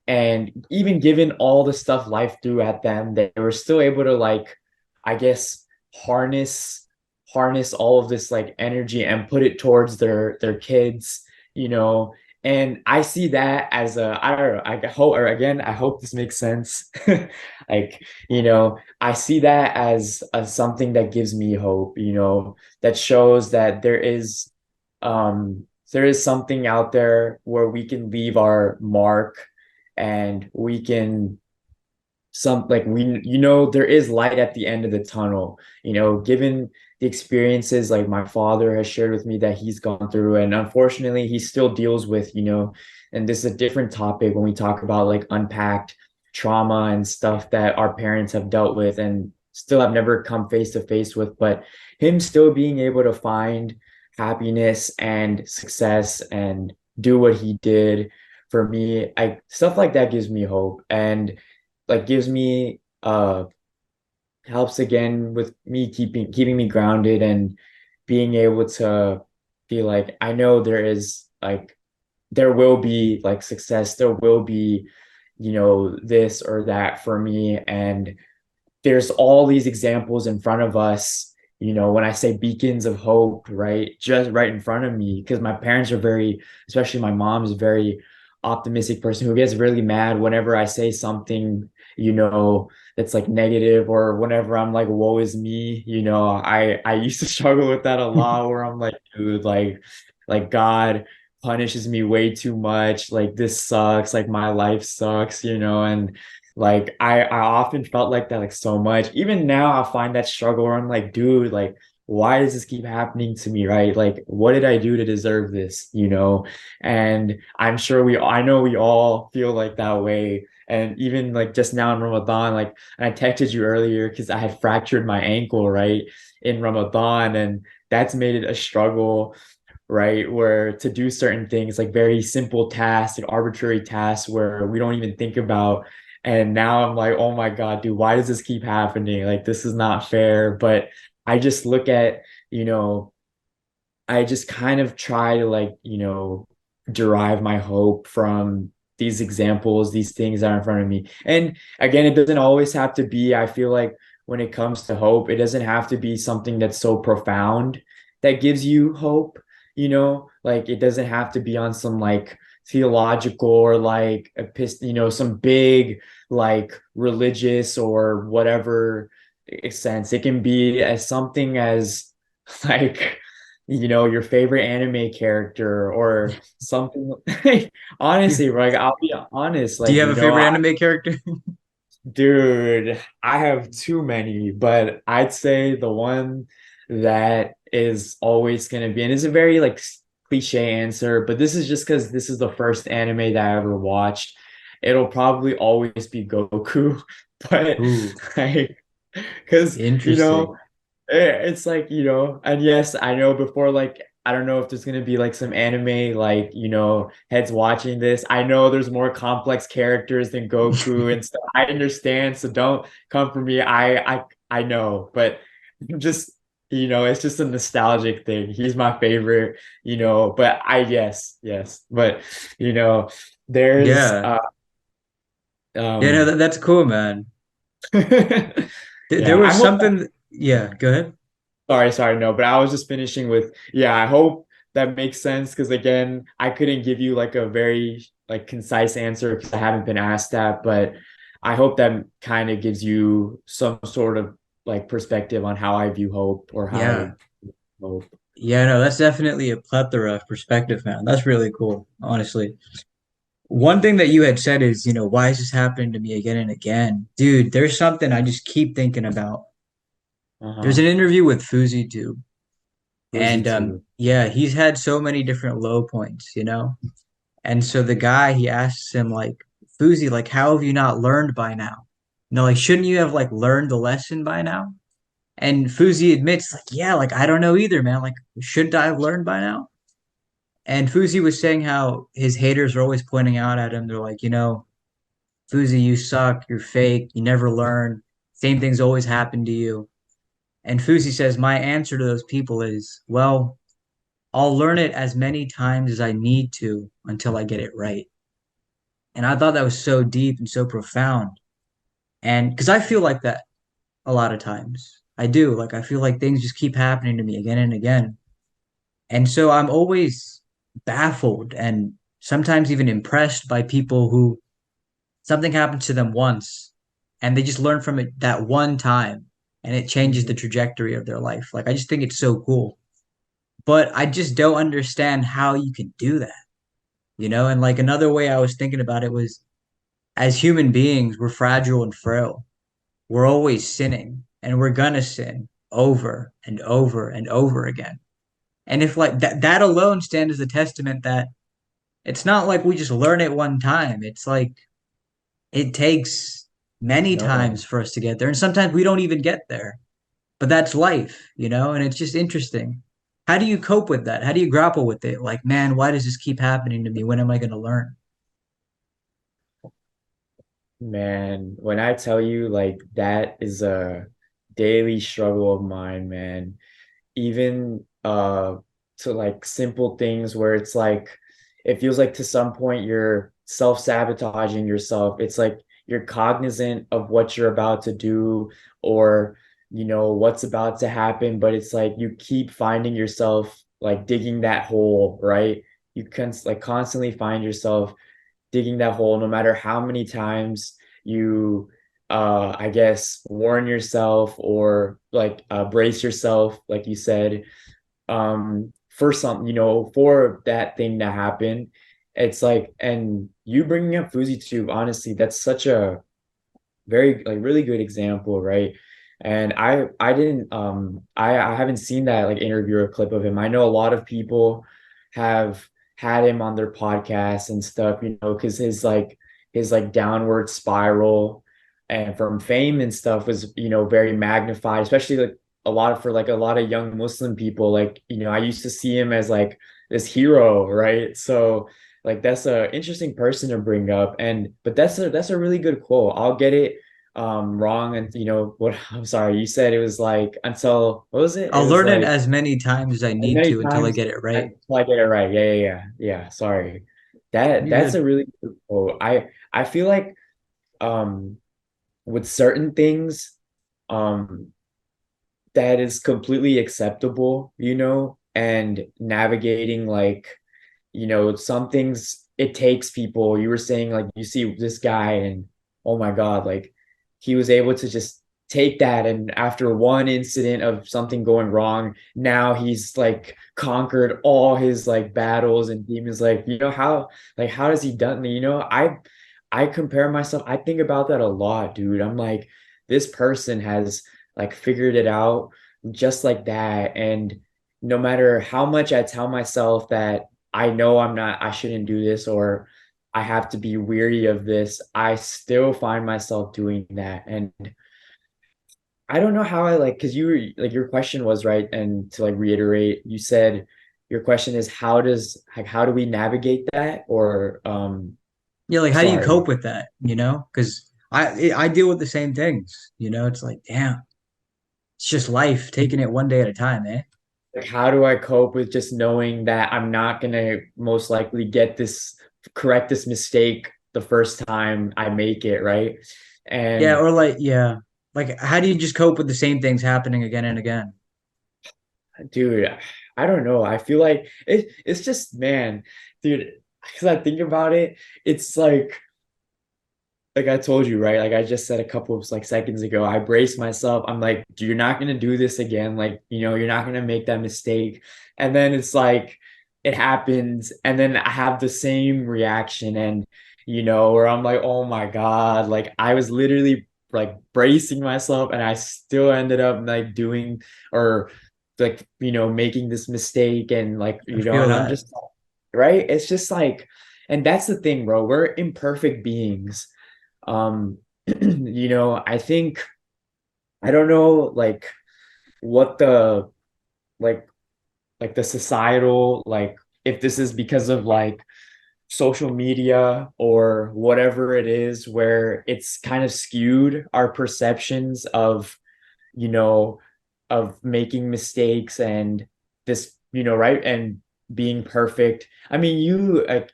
even given all the stuff life threw at them, they were still able to, like, I guess, harness all of this like energy and put it towards their kids, you know. And I see that as a, I don't know, I hope, or again, I hope this makes sense. Like, I see that as something that gives me hope, that shows that there is something out there where we can leave our mark, and we can some like we there is light at the end of the tunnel, given the experiences like my father has shared with me that he's gone through, and unfortunately he still deals with, and this is a different topic when we talk about like unpacked trauma and stuff that our parents have dealt with and still have never come face to face with, but him still being able to find happiness and success and do what he did for me, I stuff like that gives me hope, and like gives me helps again with me keeping me grounded and being able to be like, I know there is like there will be like success, there will be, this or that for me. And there's all these examples in front of us, when I say beacons of hope, right? Just right in front of me, because my parents are very, especially my mom is a very optimistic person who gets really mad whenever I say something, that's like negative, or whenever I'm like, woe is me, I used to struggle with that a lot, where I'm like, dude, like God punishes me way too much. Like this sucks, like my life sucks, and like I often felt like that like so much. Even now I find that struggle where I'm like, dude, like why does this keep happening to me, right? Like what did I do to deserve this, And I know we all feel like that way. And even like just now in Ramadan, like, and I texted you earlier because I had fractured my ankle, right, in Ramadan, and that's made it a struggle, right? Where to do certain things, like very simple tasks and arbitrary tasks where we don't even think about. And now I'm like, oh my God, dude, why does this keep happening? Like, this is not fair. But I just look at, you know, I just kind of try to, like, derive my hope from these examples, these things that are in front of me. And again, it doesn't always have to be, I feel like when it comes to hope, it doesn't have to be something that's so profound that gives you hope, like it doesn't have to be on some like theological or like some big like religious or whatever sense. It can be as something as like your favorite anime character or something. Like, honestly, like I'll be honest, Do you like have a favorite anime character? dude, I have too many, but I'd say the one that is always going to be, and it's a very like cliche answer, but this is just because this is the first anime that I ever watched. It'll probably always be Goku, but Ooh, like, because interesting. it's like, and yes, I know before, like, I don't know if there's gonna be like some anime, like, heads watching this. I know there's more complex characters than Goku and stuff. I understand, so don't come for me. I know, but just, it's just a nostalgic thing. He's my favorite, but yes. But, there's Yeah. Yeah, no, um that's cool, man. There yeah, I was hope. something. Yeah, go ahead. Sorry, no, but I was just finishing with, yeah, I hope that makes sense, because again, I couldn't give you like a very like concise answer because I haven't been asked that, but I hope that kind of gives you some sort of like perspective on how I view hope, or how I Yeah. hope. Yeah, no, that's definitely a plethora of perspective, man. That's really cool, honestly. One thing that you had said is, why is this happening to me again and again? Dude, there's something I just keep thinking about. There's Uh-huh. an interview with Fuzi too, Uzi and too. yeah, he's had so many different low points. And so the guy he asks him like, Fuzi, like, how have you not learned by now? Like, shouldn't you have like learned the lesson by now? And Fuzi admits, like, yeah, like I don't know either, man. Like, should I have learned by now? And Fuzi was saying how his haters are always pointing out at him. They're like, Fuzi, you suck, you're fake, you never learn. Same things always happen to you. And Fusi says, my answer to those people is, well, I'll learn it as many times as I need to until I get it right. And I thought that was so deep and so profound. And because I feel like that a lot of times. I do. Like, I feel like things just keep happening to me again and again. And so I'm always baffled and sometimes even impressed by people who something happens to them once and they just learn from it that one time and it changes the Mhm. trajectory of their life. Like, I just think it's so cool. But I just don't understand how you can do that, you know? And like another way I was thinking about it was as human beings, we're fragile and frail. We're always sinning and we're gonna sin over and over and over again. And if like that alone stands as a testament that it's not like we just learn it one time. It's like it takes many No. times for us to get there. And sometimes we don't even get there. But that's life, you know? And it's just interesting. How do you cope with that? How do you grapple with it? Like, man, why does this keep happening to me? When am I going to learn? Man, when I tell you like that is a daily struggle of mine, man. Even to like simple things where it's like it feels like to some point you're self-sabotaging yourself. It's like you're cognizant of what you're about to do or what's about to happen, but it's like you keep finding yourself like digging that hole, right? You can like constantly find yourself digging that hole no matter how many times you I guess warn yourself or like brace yourself like you said for something for that thing to happen. It's like, and you bringing up Fuzi Tube, honestly, that's such a very like really good example, right? And I didn't I haven't seen that like interview or clip of him. I know a lot of people have had him on their podcasts and stuff, because his like downward spiral and from fame and stuff was, very magnified, especially like a lot of young Muslim people. Like, I used to see him as like this hero, right? So like that's a interesting person to bring up. And but that's a really good quote. I'll get it wrong. And what I'm sorry, you said it was like until what was it? It I'll was learn it like as many times as I as need many to until I times get it right. until I get it right. Yeah. Sorry. You're That's a good. really good quote. I feel like um with certain things, um that is completely acceptable, and navigating like some things it takes people. You were saying like you see this guy and oh my God, like he was able to just take that and after one incident of something going wrong, now he's like conquered all his like battles and demons. Like, how does he done? I compare myself, I think about that a lot, dude. I'm like, this person has like figured it out just like that. And no matter how much I tell myself that I know I shouldn't do this or I have to be weary of this, I still find myself doing that. And I don't know how I like, because you were like, your question was right. And to like reiterate, you said your question is how do we navigate that? Or, Yeah, like how do you sorry, cope with that, you know? Because I deal with the same things, you know? It's like, damn, it's just life, taking it one day at a time, eh? like, how do I cope with just knowing that I'm not going to most likely correct this mistake the first time I make it, right? Yeah, And or like, yeah. Like, how do you just cope with the same things happening again and again? dude, I don't know. I feel like it's just, man, dude, because I think about it, it's like I told you, right? Like I just said a couple of like seconds ago, I brace myself. I'm like, you're not gonna do this again. Like, you're not gonna make that mistake. And then it's like it happens, and then I have the same reaction, and where I'm like, oh my God, like I was literally like bracing myself, and I still ended up like doing or like making this mistake, and like I feel and I'm that. just right. It's just like, and that's the thing, bro. We're imperfect beings. um, I think I don't know like what the like the societal like if this is because of like social media or whatever it is where it's kind of skewed our perceptions of you know of making mistakes and this, right? And being perfect. I mean, you like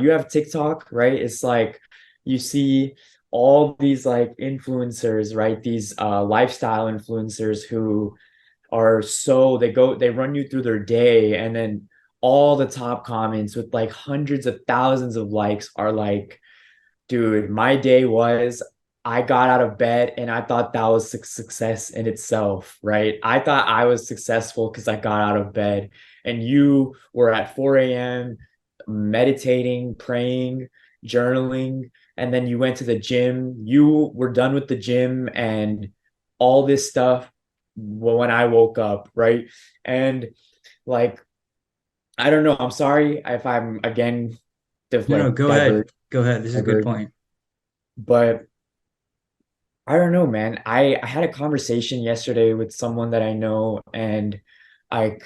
you have TikTok, right? It's like you see all these like influencers, right? These lifestyle influencers who are so they run you through their day, and then all the top comments with like hundreds of thousands of likes are like, dude, my day was I got out of bed and I thought that was success in itself, right? I thought I was successful because I got out of bed. And you were at 4 a.m. meditating, praying, journaling, and then you went to the gym. You were done with the gym and all this stuff when I woke up, right? And like, I don't know. I'm sorry if I'm again No, no, go ahead. diverged, Go ahead. This is a good diverging, point. but I don't know, man. I had a conversation yesterday with someone that I know, and like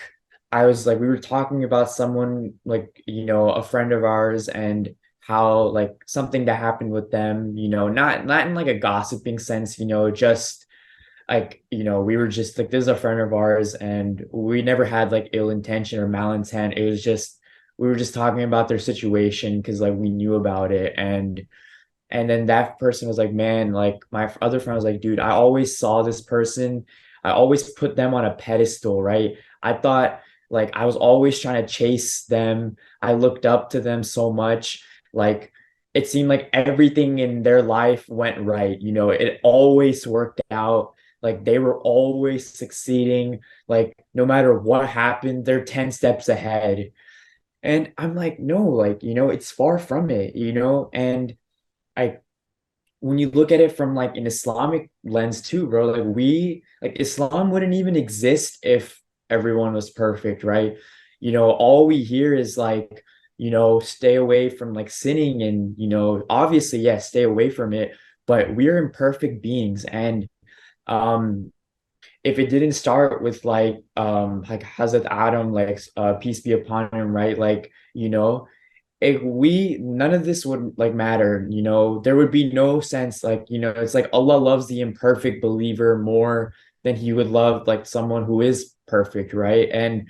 I was like, we were talking about someone like, a friend of ours, and how like something that happened with them, not in like a gossiping sense, just like, we were just like, this is a friend of ours, and we never had like ill intention or malintent. It was just we were just talking about their situation because like we knew about it, and then that person was like, man, like my other friend was like, dude, I always saw this person. I always put them on a pedestal, right? I thought like I was always trying to chase them. I looked up to them so much. Like it seemed like everything in their life went right. It always worked out. Like they were always succeeding. Like no matter what happened, they're 10 steps ahead. And I'm like, no, like, it's far from it, and I when you look at it from like an Islamic lens too, bro, like Islam wouldn't even exist if everyone was perfect, right? All we hear is like, stay away from like sinning, and obviously, yes, stay away from it, but we're imperfect beings. And um if it didn't start with like Hazrat Adam, like peace be upon him, right? Like, if we none of this would like matter, there would be no sense, like, it's like Allah loves the imperfect believer more than he would love like someone who is perfect, right? And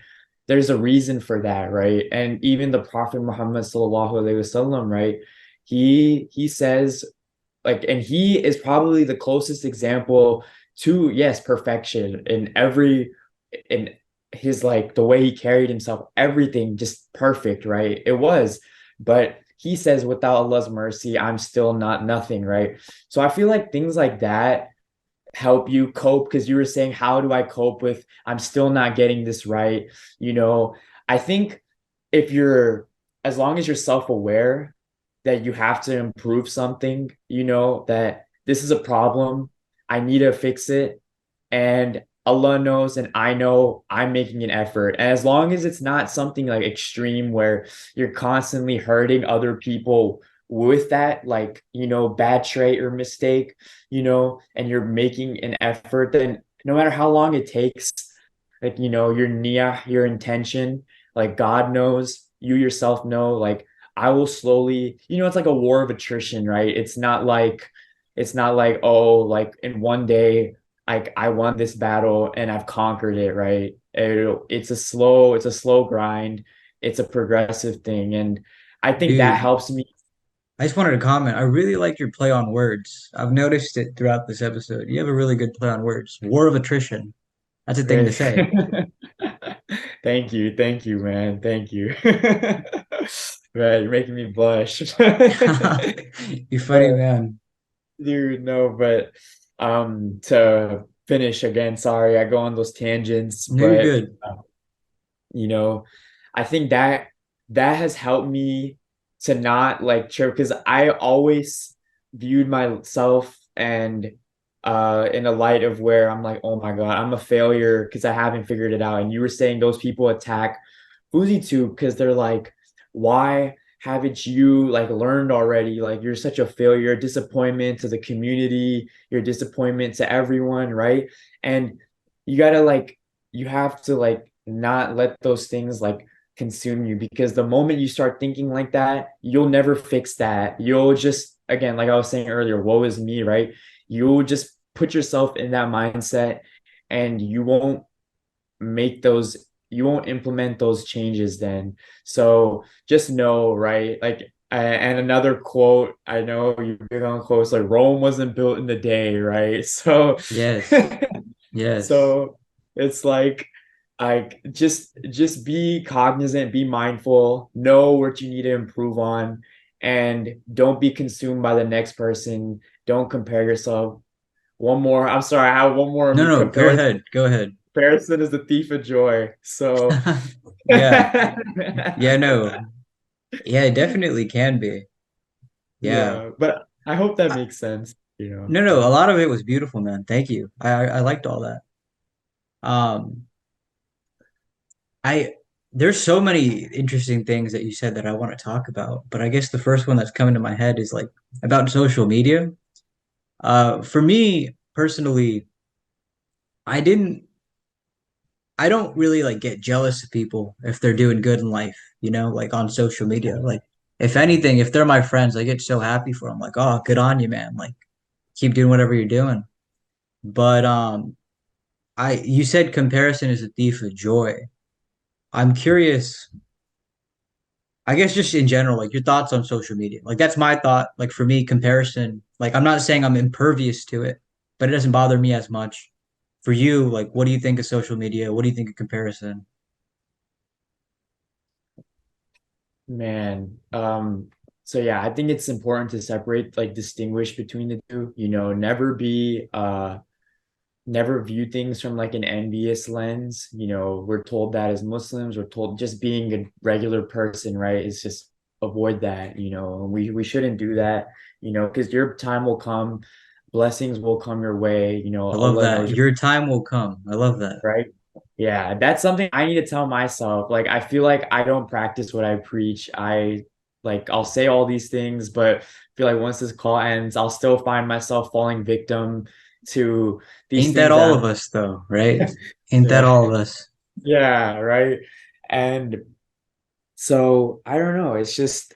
there's a reason for that, right? And even the Prophet Muhammad sallallahu alaihi wasallam, right? He says like, and he is probably the closest example to, yes, perfection in his like the way he carried himself, everything just perfect, right? It was, but he says, without Allah's mercy, I'm still not nothing, right? So I feel like things like that help you cope, because you were saying, how do I cope with I'm still not getting this right? you know I think if you're as long as you're self-aware that you have to improve something, that this is a problem, I need to fix it, and Allah knows and I know I'm making an effort. And as long as it's not something like extreme where you're constantly hurting other people with that, like, bad trait or mistake, and you're making an effort, then no matter how long it takes, like, your niyyah, your intention, like God knows, you yourself know, like I will slowly, it's like a war of attrition, right? It's not like, oh, like in one day, like I won this battle and I've conquered it, right? It's a slow grind. It's a progressive thing. And I think that Dude, helps me. I just wanted to comment. I really like your play on words. I've noticed it throughout this episode. You have a really good play on words. War of attrition. That's a thing to Right. say. Thank you. Thank you, man. Thank you. Right, you're making me blush. You funny Uh, man. dude, no, but to finish again, sorry, I go on those tangents, No, you're but good. uh, you know, I think that has helped me to not like chirp, because I always viewed myself and in a light of where I'm like, oh my God, I'm a failure because I haven't figured it out. And you were saying those people attack FouseyTube because they're like, why haven't you like learned already? Like you're such a failure, a disappointment to the community, you're a disappointment to everyone, right? And you gotta like you have to like not let those things like consume you, because the moment you start thinking like that, you'll never fix that. You'll just, like I was saying earlier, woe is me, right? You'll just put yourself in that mindset, and you won't implement those changes then. So just know, right? Like, and another quote, I know you're big on quotes, like Rome wasn't built in a day, right? So Yes. Yes. so it's like just be cognizant, be mindful, know what you need to improve on, and don't be consumed by the next person. Don't compare yourself. One more, I'm sorry, I have one more of No, me. no, go ahead. Go ahead. Comparison is the thief of joy. So Yeah. Yeah, no. Yeah, it definitely can be. Yeah. yeah, but I hope that I, makes sense, you know. no, no, a lot of it was beautiful, man. Thank you. I liked all that. Um, I there's so many interesting things that you said that I want to talk about, but I guess the first one that's coming to my head is like about social media. For me personally, I didn't I don't really like get jealous of people if they're doing good in life, like on social media. Like if anything, if they're my friends, I get so happy for them. Like, oh, good on you, man. Like keep doing whatever you're doing. But I you said comparison is a thief of joy. I'm curious, I guess just in general, like your thoughts on social media. Like that's my thought. Like for me, comparison, like I'm not saying I'm impervious to it, but it doesn't bother me as much. For you, like what do you think of social media? What do you think of comparison? Man, so yeah, I think it's important to separate, like distinguish between the two, never view things from like an envious lens. We're told that as Muslims, we're told just being a regular person, right, is just avoid that, and we shouldn't do that, because your time will come, blessings will come your way, I love Allah that. knows, Your time will come. I love that. right? Yeah, that's something I need to tell myself. Like, I feel like I don't practice what I preach. I'll say all these things, but I feel like once this call ends, I'll still find myself falling victim to these Ain't that things all that of us though, right? I'm, Ain't that yeah, all of us? yeah, right. And so I don't know. It's just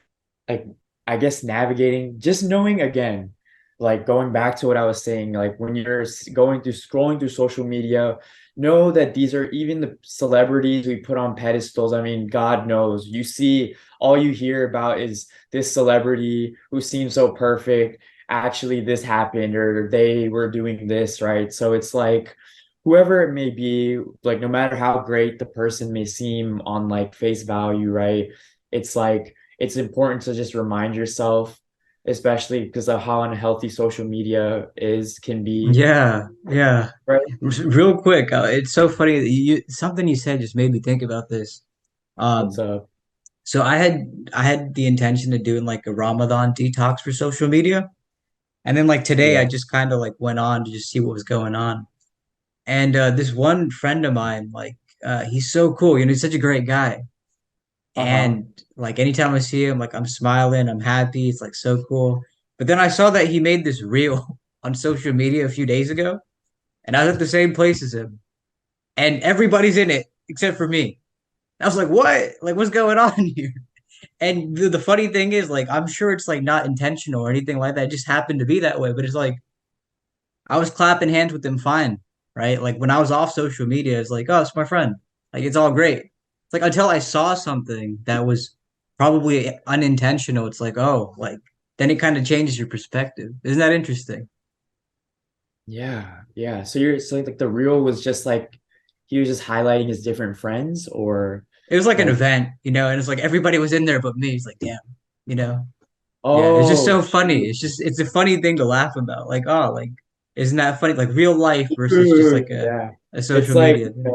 like, I guess navigating, just knowing again, like going back to what I was saying, like when you're going through scrolling through social media, know that these are even the celebrities we put on pedestals. I mean, God knows, you see, all you hear about is this celebrity who seems so perfect. Actually, this happened, or they were doing this, right? So it's like, whoever it may be, like no matter how great the person may seem on like face value, right? It's like it's important to just remind yourself, especially because of how unhealthy social media is can be, Yeah, yeah. right? Real quick, it's so funny that something you said just made me think about this. What's Um, up? so I had the intention of doing like a Ramadan detox for social media. And then like today I Yeah. just kind of like went on to just see what was going on. And this one friend of mine, like he's so cool, he's such a great guy. Uh-huh. And like anytime I see him, like I'm smiling, I'm happy, it's like so cool. But then I saw that he made this reel on social media a few days ago, and I was at the same place as him, and everybody's in it except for me. I was like, what? Like, what's going on here? And the funny thing is, like, I'm sure it's like not intentional or anything like that. It just happened to be that way. But it's like I was clapping hands with him fine, right? Like when I was off social media, it's like, oh, it's my friend. Like it's all great. It's like until I saw something that was probably unintentional, it's like, oh, like then it kind of changes your perspective. Isn't that interesting? Yeah. Yeah. So like the reel was just like he was just highlighting his different friends, or It was like an like, event, and it's like everybody was in there but me. It's like, damn, you know? Yeah, it's just oh so funny. shoot, It's a funny thing to laugh about. Like, oh, like, isn't that funny? Like real life versus just like dude, yeah. a It's social like, media thing.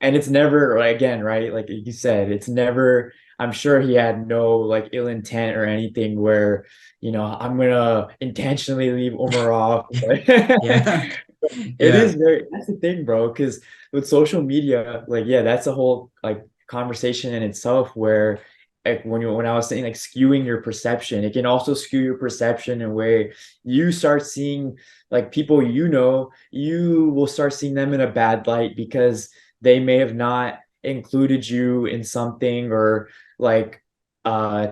and it's never, like, again, right? Like you said, it's never, I'm sure he had no like ill intent or anything where, I'm gonna intentionally leave Umar off. Yeah. It Yeah. is that's the thing, bro, because with social media, like, yeah, that's a whole like conversation in itself where, like, when I was saying like skewing your perception, it can also skew your perception in a way you start seeing like people, you will start seeing them in a bad light because they may have not included you in something, or like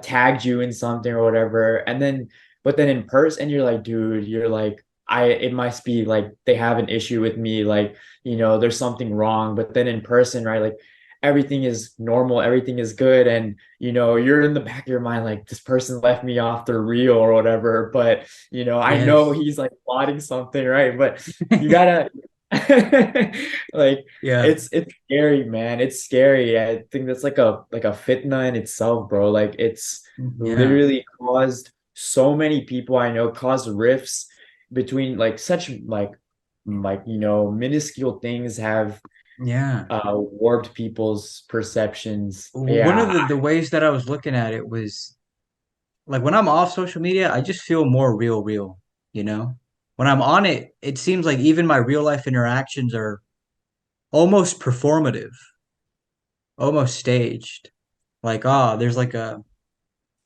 tagged you in something or whatever. And then but then in person you're like, dude, you're like, it must be like they have an issue with me, like, there's something wrong. But then in person, right, like everything is normal, everything is good, and you're in the back of your mind like this person left me off the reel or whatever. But I know Yes. he's like plotting something, right? But you gotta like Yeah. it's scary, man. It's scary. I think that's like a fitna in itself, bro. Like it's Yeah. literally caused so many people I know, caused rifts between like such like minuscule things have Yeah. warped people's perceptions. One of Yeah. the ways that I was looking at it was like when I'm off social media, I just feel more real, you know? When I'm on it, it seems like even my real life interactions are almost performative, almost staged. Like, oh, there's like I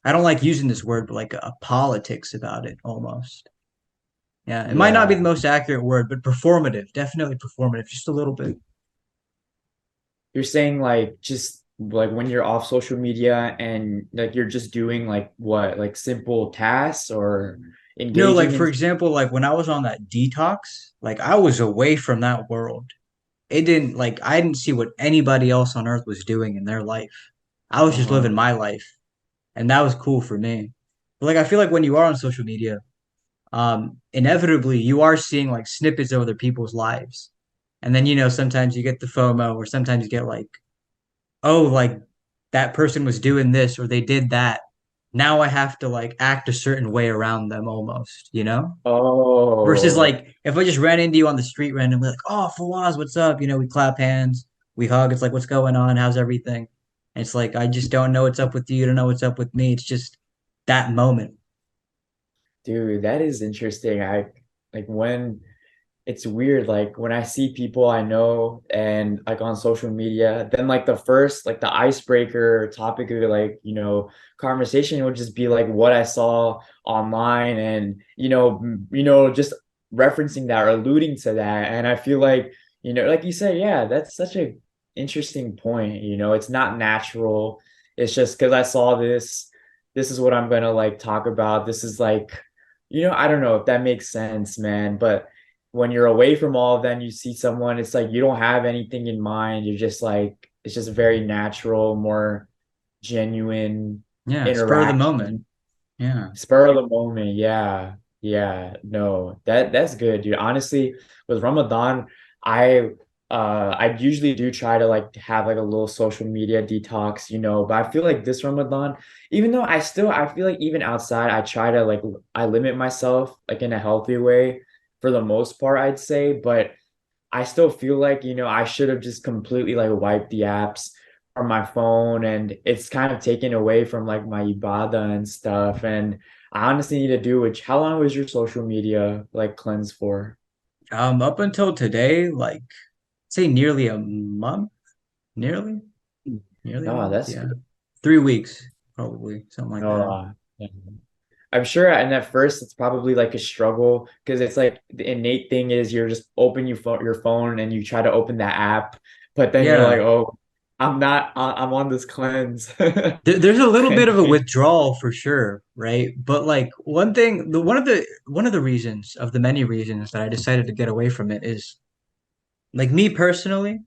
don't like using this word, but like a politics about it almost. Yeah, it might not be Yeah. the most accurate word, but performative, definitely performative, just a little bit. You're saying like just like when you're off social media and like you're just doing like what, like simple tasks or No, like engaging for in. example, like when I was on that detox, like I was away from that world. It didn't like I didn't see what anybody else on earth was doing in their life. I was just living Uh-huh. my life, and that was cool for me. But like I feel like when you are on social media, inevitably you are seeing like snippets of other people's lives. And then sometimes you get the FOMO or sometimes you get like, oh, like that person was doing this or they did that. Now I have to like act a certain way around them almost, you know? Versus Oh, like if I just ran into you on the street randomly, like, oh, Fawaz, what's up? We clap hands, we hug. It's like, what's going on? How's everything? And it's like, I just don't know what's up with you. You don't know what's up with me. It's just that moment. dude, that is interesting. I like when it's weird, like when I see people I know and like on social media, then like the first, like the icebreaker topic of like, conversation would just be like what I saw online and just referencing that or alluding to that. And I feel like, like you said, yeah, that's such a interesting point. It's not natural. It's just because I saw this is what I'm gonna like talk about. This is like, I don't know if that makes sense, man, but when you're away from all of them, you see someone, it's like you don't have anything in mind. You're just like, it's just very natural, more genuine Yeah, spur of the moment. interaction. Yeah. Spur of the moment. Yeah. Yeah. No, that's good, dude. Honestly, with Ramadan, I I usually do try to like have like a little social media detox, but I feel like this Ramadan, even though I feel like even outside, I try to like I limit myself like in a healthy way for the most part, I'd say, but I still feel like, I should have just completely like wiped the apps from my phone, and it's kind of taken away from like my ibadah and stuff. And I honestly need to do which how long was your social media like cleanse for? Up until today, like say nearly a month, nearly, nearly a Oh, month. that's Yeah. good. 3 weeks, probably, something like Oh, that. yeah. I'm sure and at first it's probably like a struggle because it's like the innate thing is you're just open your phone and you try to open that app, but then you're like, Yeah. oh, I'm on this cleanse. There's a little bit of a withdrawal for sure, right? But like one thing, the one of the reasons of the many reasons that I decided to get away from it is like me personally,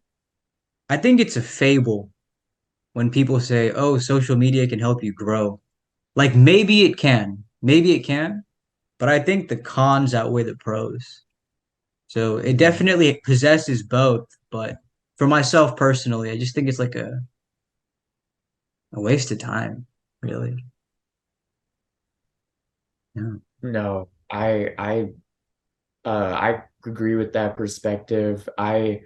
I think it's a fable when people say, "Oh, social media can help you grow." Like maybe it can, but I think the cons outweigh the pros. So it definitely possesses both, but for myself personally, I just think it's like a waste of time, really. Yeah. No, I agree with that perspective. I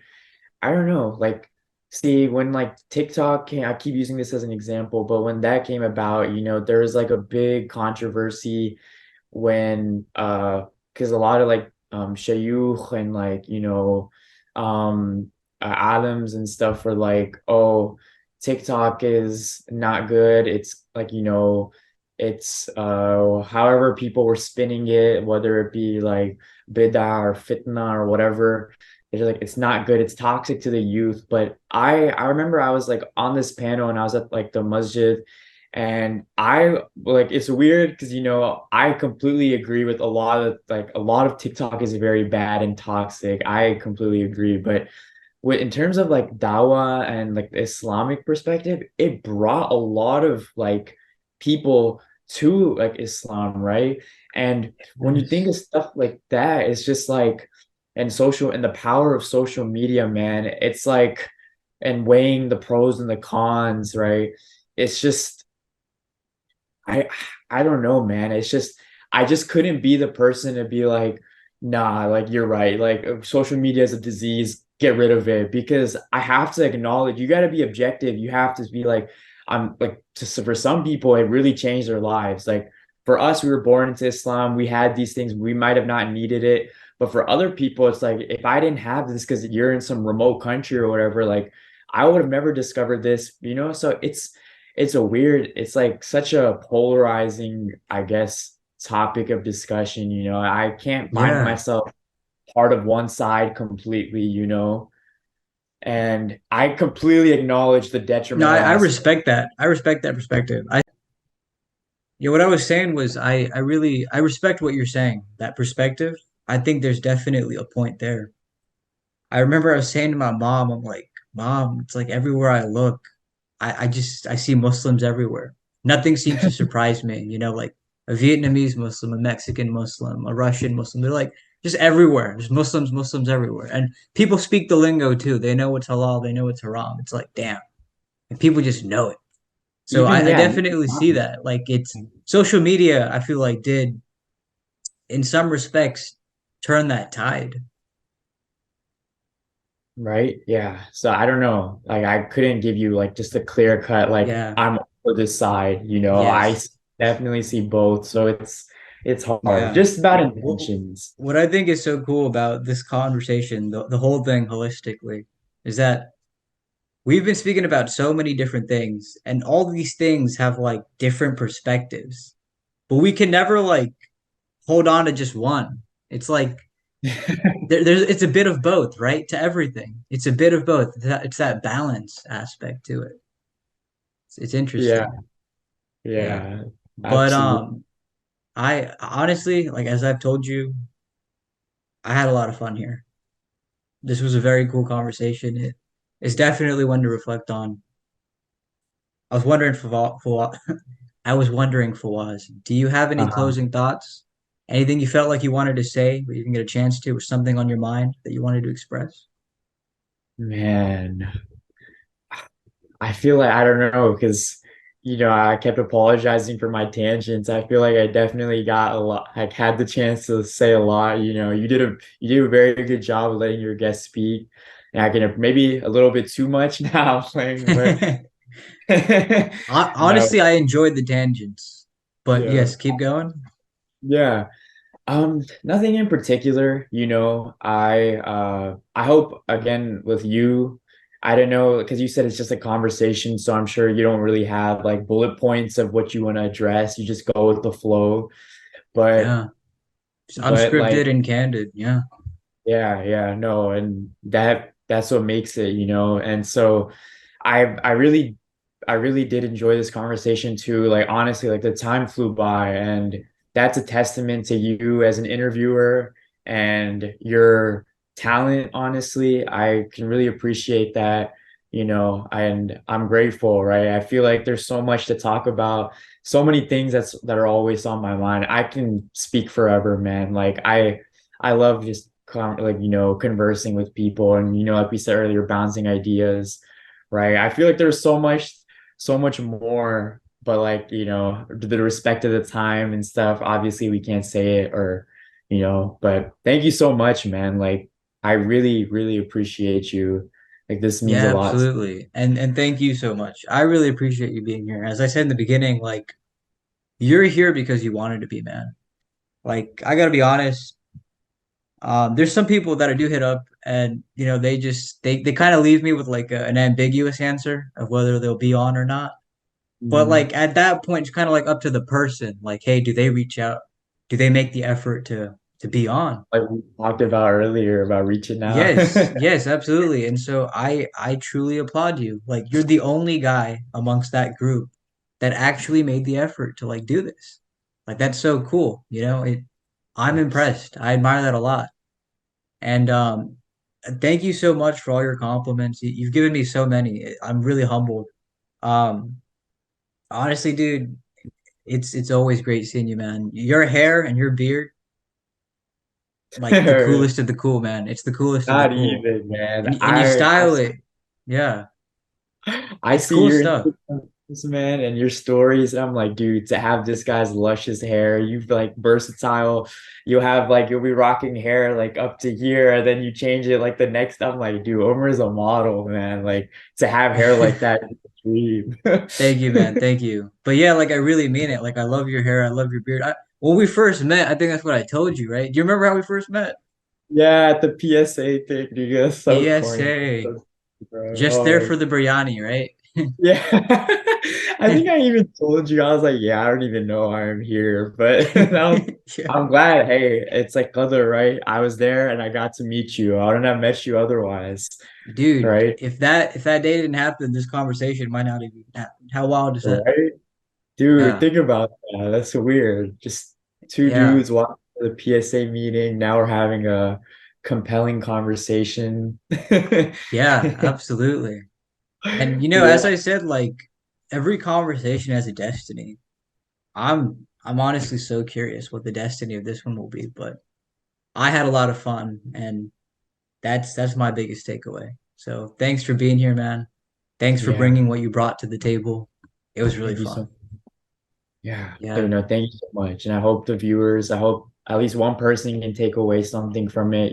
don't know, like see when like TikTok came, I keep using this as an example, but when that came about, there was like a big controversy when because a lot of like shayukh and like Adams and stuff were like, oh, TikTok is not good. It's like, it's however people were spinning it, whether it be like bid'ah or fitna or whatever. It's like it's not good. It's toxic to the youth. But I remember I was like on this panel and I was at like the masjid And I like it's weird because I completely agree with a lot of TikTok is very bad and toxic. I completely agree. But in terms of like Dawa and like the Islamic perspective, it brought a lot of like people to like Islam, right? And when you think Yes. of stuff like that, it's just like and the power of social media, man, it's like and weighing the pros and the cons, right? It's just I I don't know, man. It's just I just couldn't be the person to be like, nah, like you're right. Like social media is a disease, get rid of it because I have to acknowledge you got to be objective. You have to be like, I'm like just for some people, it really changed their lives. Like for us, we were born into Islam, we had these things, we might have not needed it. But for other people, it's like if I didn't have this because you're in some remote country or whatever, like I would have never discovered this. So it's a weird, it's like such a polarizing, I guess, topic of discussion. I can't find Yeah. myself part of one side completely. And I completely acknowledge the No, detrimental I aspect. respect that. I respect that perspective. What I was saying was I respect what you're saying, that perspective. I think there's definitely a point there. I remember I was saying to my mom, I'm like, Mom, it's like everywhere I look, I see Muslims everywhere. Nothing seems to surprise me, like a Vietnamese Muslim, a Mexican Muslim, a Russian Muslim. They're like just everywhere. There's Muslims everywhere. And people speak the lingo too. They know what's halal, they know what's haram. It's like, damn. And people just know it. So Even I yeah, definitely see that. Like it's social media, I feel like did in some respects turn that tide. right? Yeah. So I don't know. Like I couldn't give you like just a clear cut, like Yeah. I'm for this side. Yes. Definitely see both. So it's hard. Yeah. Just about What intentions. what I think is so cool about this conversation, the whole thing holistically, is that we've been speaking about so many different things, and all these things have like different perspectives, but we can never like hold on to just one. It's like there's it's a bit of both, right? To everything, it's a bit of both. It's that balance aspect to it. It's Yeah, interesting. Yeah, yeah, but absolutely. I honestly, like as I've told you, I had a lot of fun here. This was a very cool conversation. It's definitely one to reflect on. I was wondering I was wondering, Fawaz, do you have any Uh-huh. closing thoughts? Anything you felt like you wanted to say, but you didn't get a chance to, or something on your mind that you wanted to express? Man, I feel like I don't know because I kept apologizing for my tangents. I feel like I definitely got a lot, like had the chance to say a lot. You did a very good job of letting your guests speak. And I can maybe a little bit too much now I'm playing, but no, Honestly, I enjoyed the tangents, but yeah, yes, keep going. yeah. Nothing in particular. I hope again with you, I don't know, because you said it's just a conversation, so I'm sure you don't really have like bullet points of what you want to address. You just go with the flow. But Yeah, it's but like unscripted and candid. Yeah, yeah, yeah, no, and that's what makes it. And so I really did enjoy this conversation too. Like honestly, like the time flew by and that's a testament to you as an interviewer and your talent, honestly. I can really appreciate that, and I'm grateful, right? I feel like there's so much to talk about, so many things that are always on my mind. I can speak forever, man. Like I love just conversing with people and like we said earlier, bouncing ideas, right? I feel like there's so much more, but the respect of the time and stuff, obviously we can't say it but thank you so much, man. Like I really, really appreciate you. Like this means yeah, a lot. absolutely. And thank you so much. I really appreciate you being here. As I said in the beginning, like you're here because you wanted to be, man. Like I gotta be honest. There's some people that I do hit up, and they kind of leave me with like an ambiguous answer of whether they'll be on or not. But Mhm. like at that point, it's kind of like up to the person. Like, hey, do they reach out? Do they make the effort to be on? Like we talked about earlier about reaching out. Yes, yes, absolutely. And so I truly applaud you. Like you're the only guy amongst that group that actually made the effort to like do this. Like that's so cool, you know? I'm Yes. impressed. I admire that a lot. And thank you so much for all your compliments. You've given me so many. I'm really humbled. Um, honestly, dude, it's always great seeing you, man. Your hair and your beard, like the coolest of the cool, man. It's the coolest of the Not cool. even, man. And you style it. Yeah. I It's see cool your stuff. Instagram, man, and your stories. I'm like, dude, to have this guy's luscious hair, you've like versatile. You have like you'll be rocking hair like up to here, and then you change it like the next. I'm like, dude, Omer is a model, man. Like to have hair like that is a dream. Thank you, man. Thank you. But yeah, like I really mean it. Like I love your hair. I love your beard. When we first met, I think that's what I told you, right? Do you remember how we first met? Yeah, at the PSA thing, dude, that's so corny. PSA. So, bro. Just Oh there my for the biryani, right? yeah. I think I even told you, I was like, yeah, I don't even know why I'm here. But Yeah. I'm glad, hey, it's like other, right? I was there and I got to meet you. I wouldn't have met you otherwise, Dude, right? if that day didn't happen, this conversation might not even happen. How wild is that? Right? Dude, Yeah. think about that. That's weird. Just two Yeah. dudes walking to the PSA meeting. Now we're having a compelling conversation. Yeah, absolutely. And Yeah. as I said, like every conversation has a destiny. I'm honestly so curious what the destiny of this one will be, but I had a lot of fun and that's my biggest takeaway. So thanks for being here, man. Thanks for Yeah. bringing what you brought to the table. It was really Thank you fun. so Yeah, Yeah. thank you so much. And I hope the viewers, I hope at least one person can take away something from it,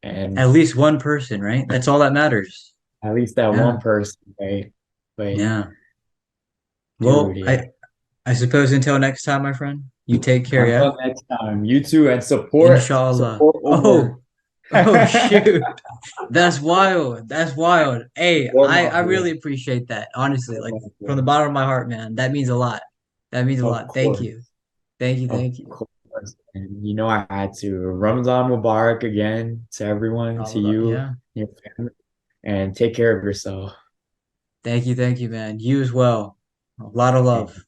and At least one person, right? That's all that matters. at least that Yeah. one person, right? But Yeah. dude, Well, yeah. I suppose until next time, my friend, you take care, yeah? Until next time, you too, and Inshallah. support Omar. Oh shoot. That's wild. That's wild. Hey, Support I my I boy. really appreciate that. Honestly, Support like my from the boy. bottom of my heart, man. That means a lot. That means a Of lot. Thank course. you. Thank you. Of Thank you. course. And I had to. Ramadan Mubarak again to everyone, to you, Yeah. your family, and take care of yourself. Thank you. Thank you, man. You as well. A lot of And love.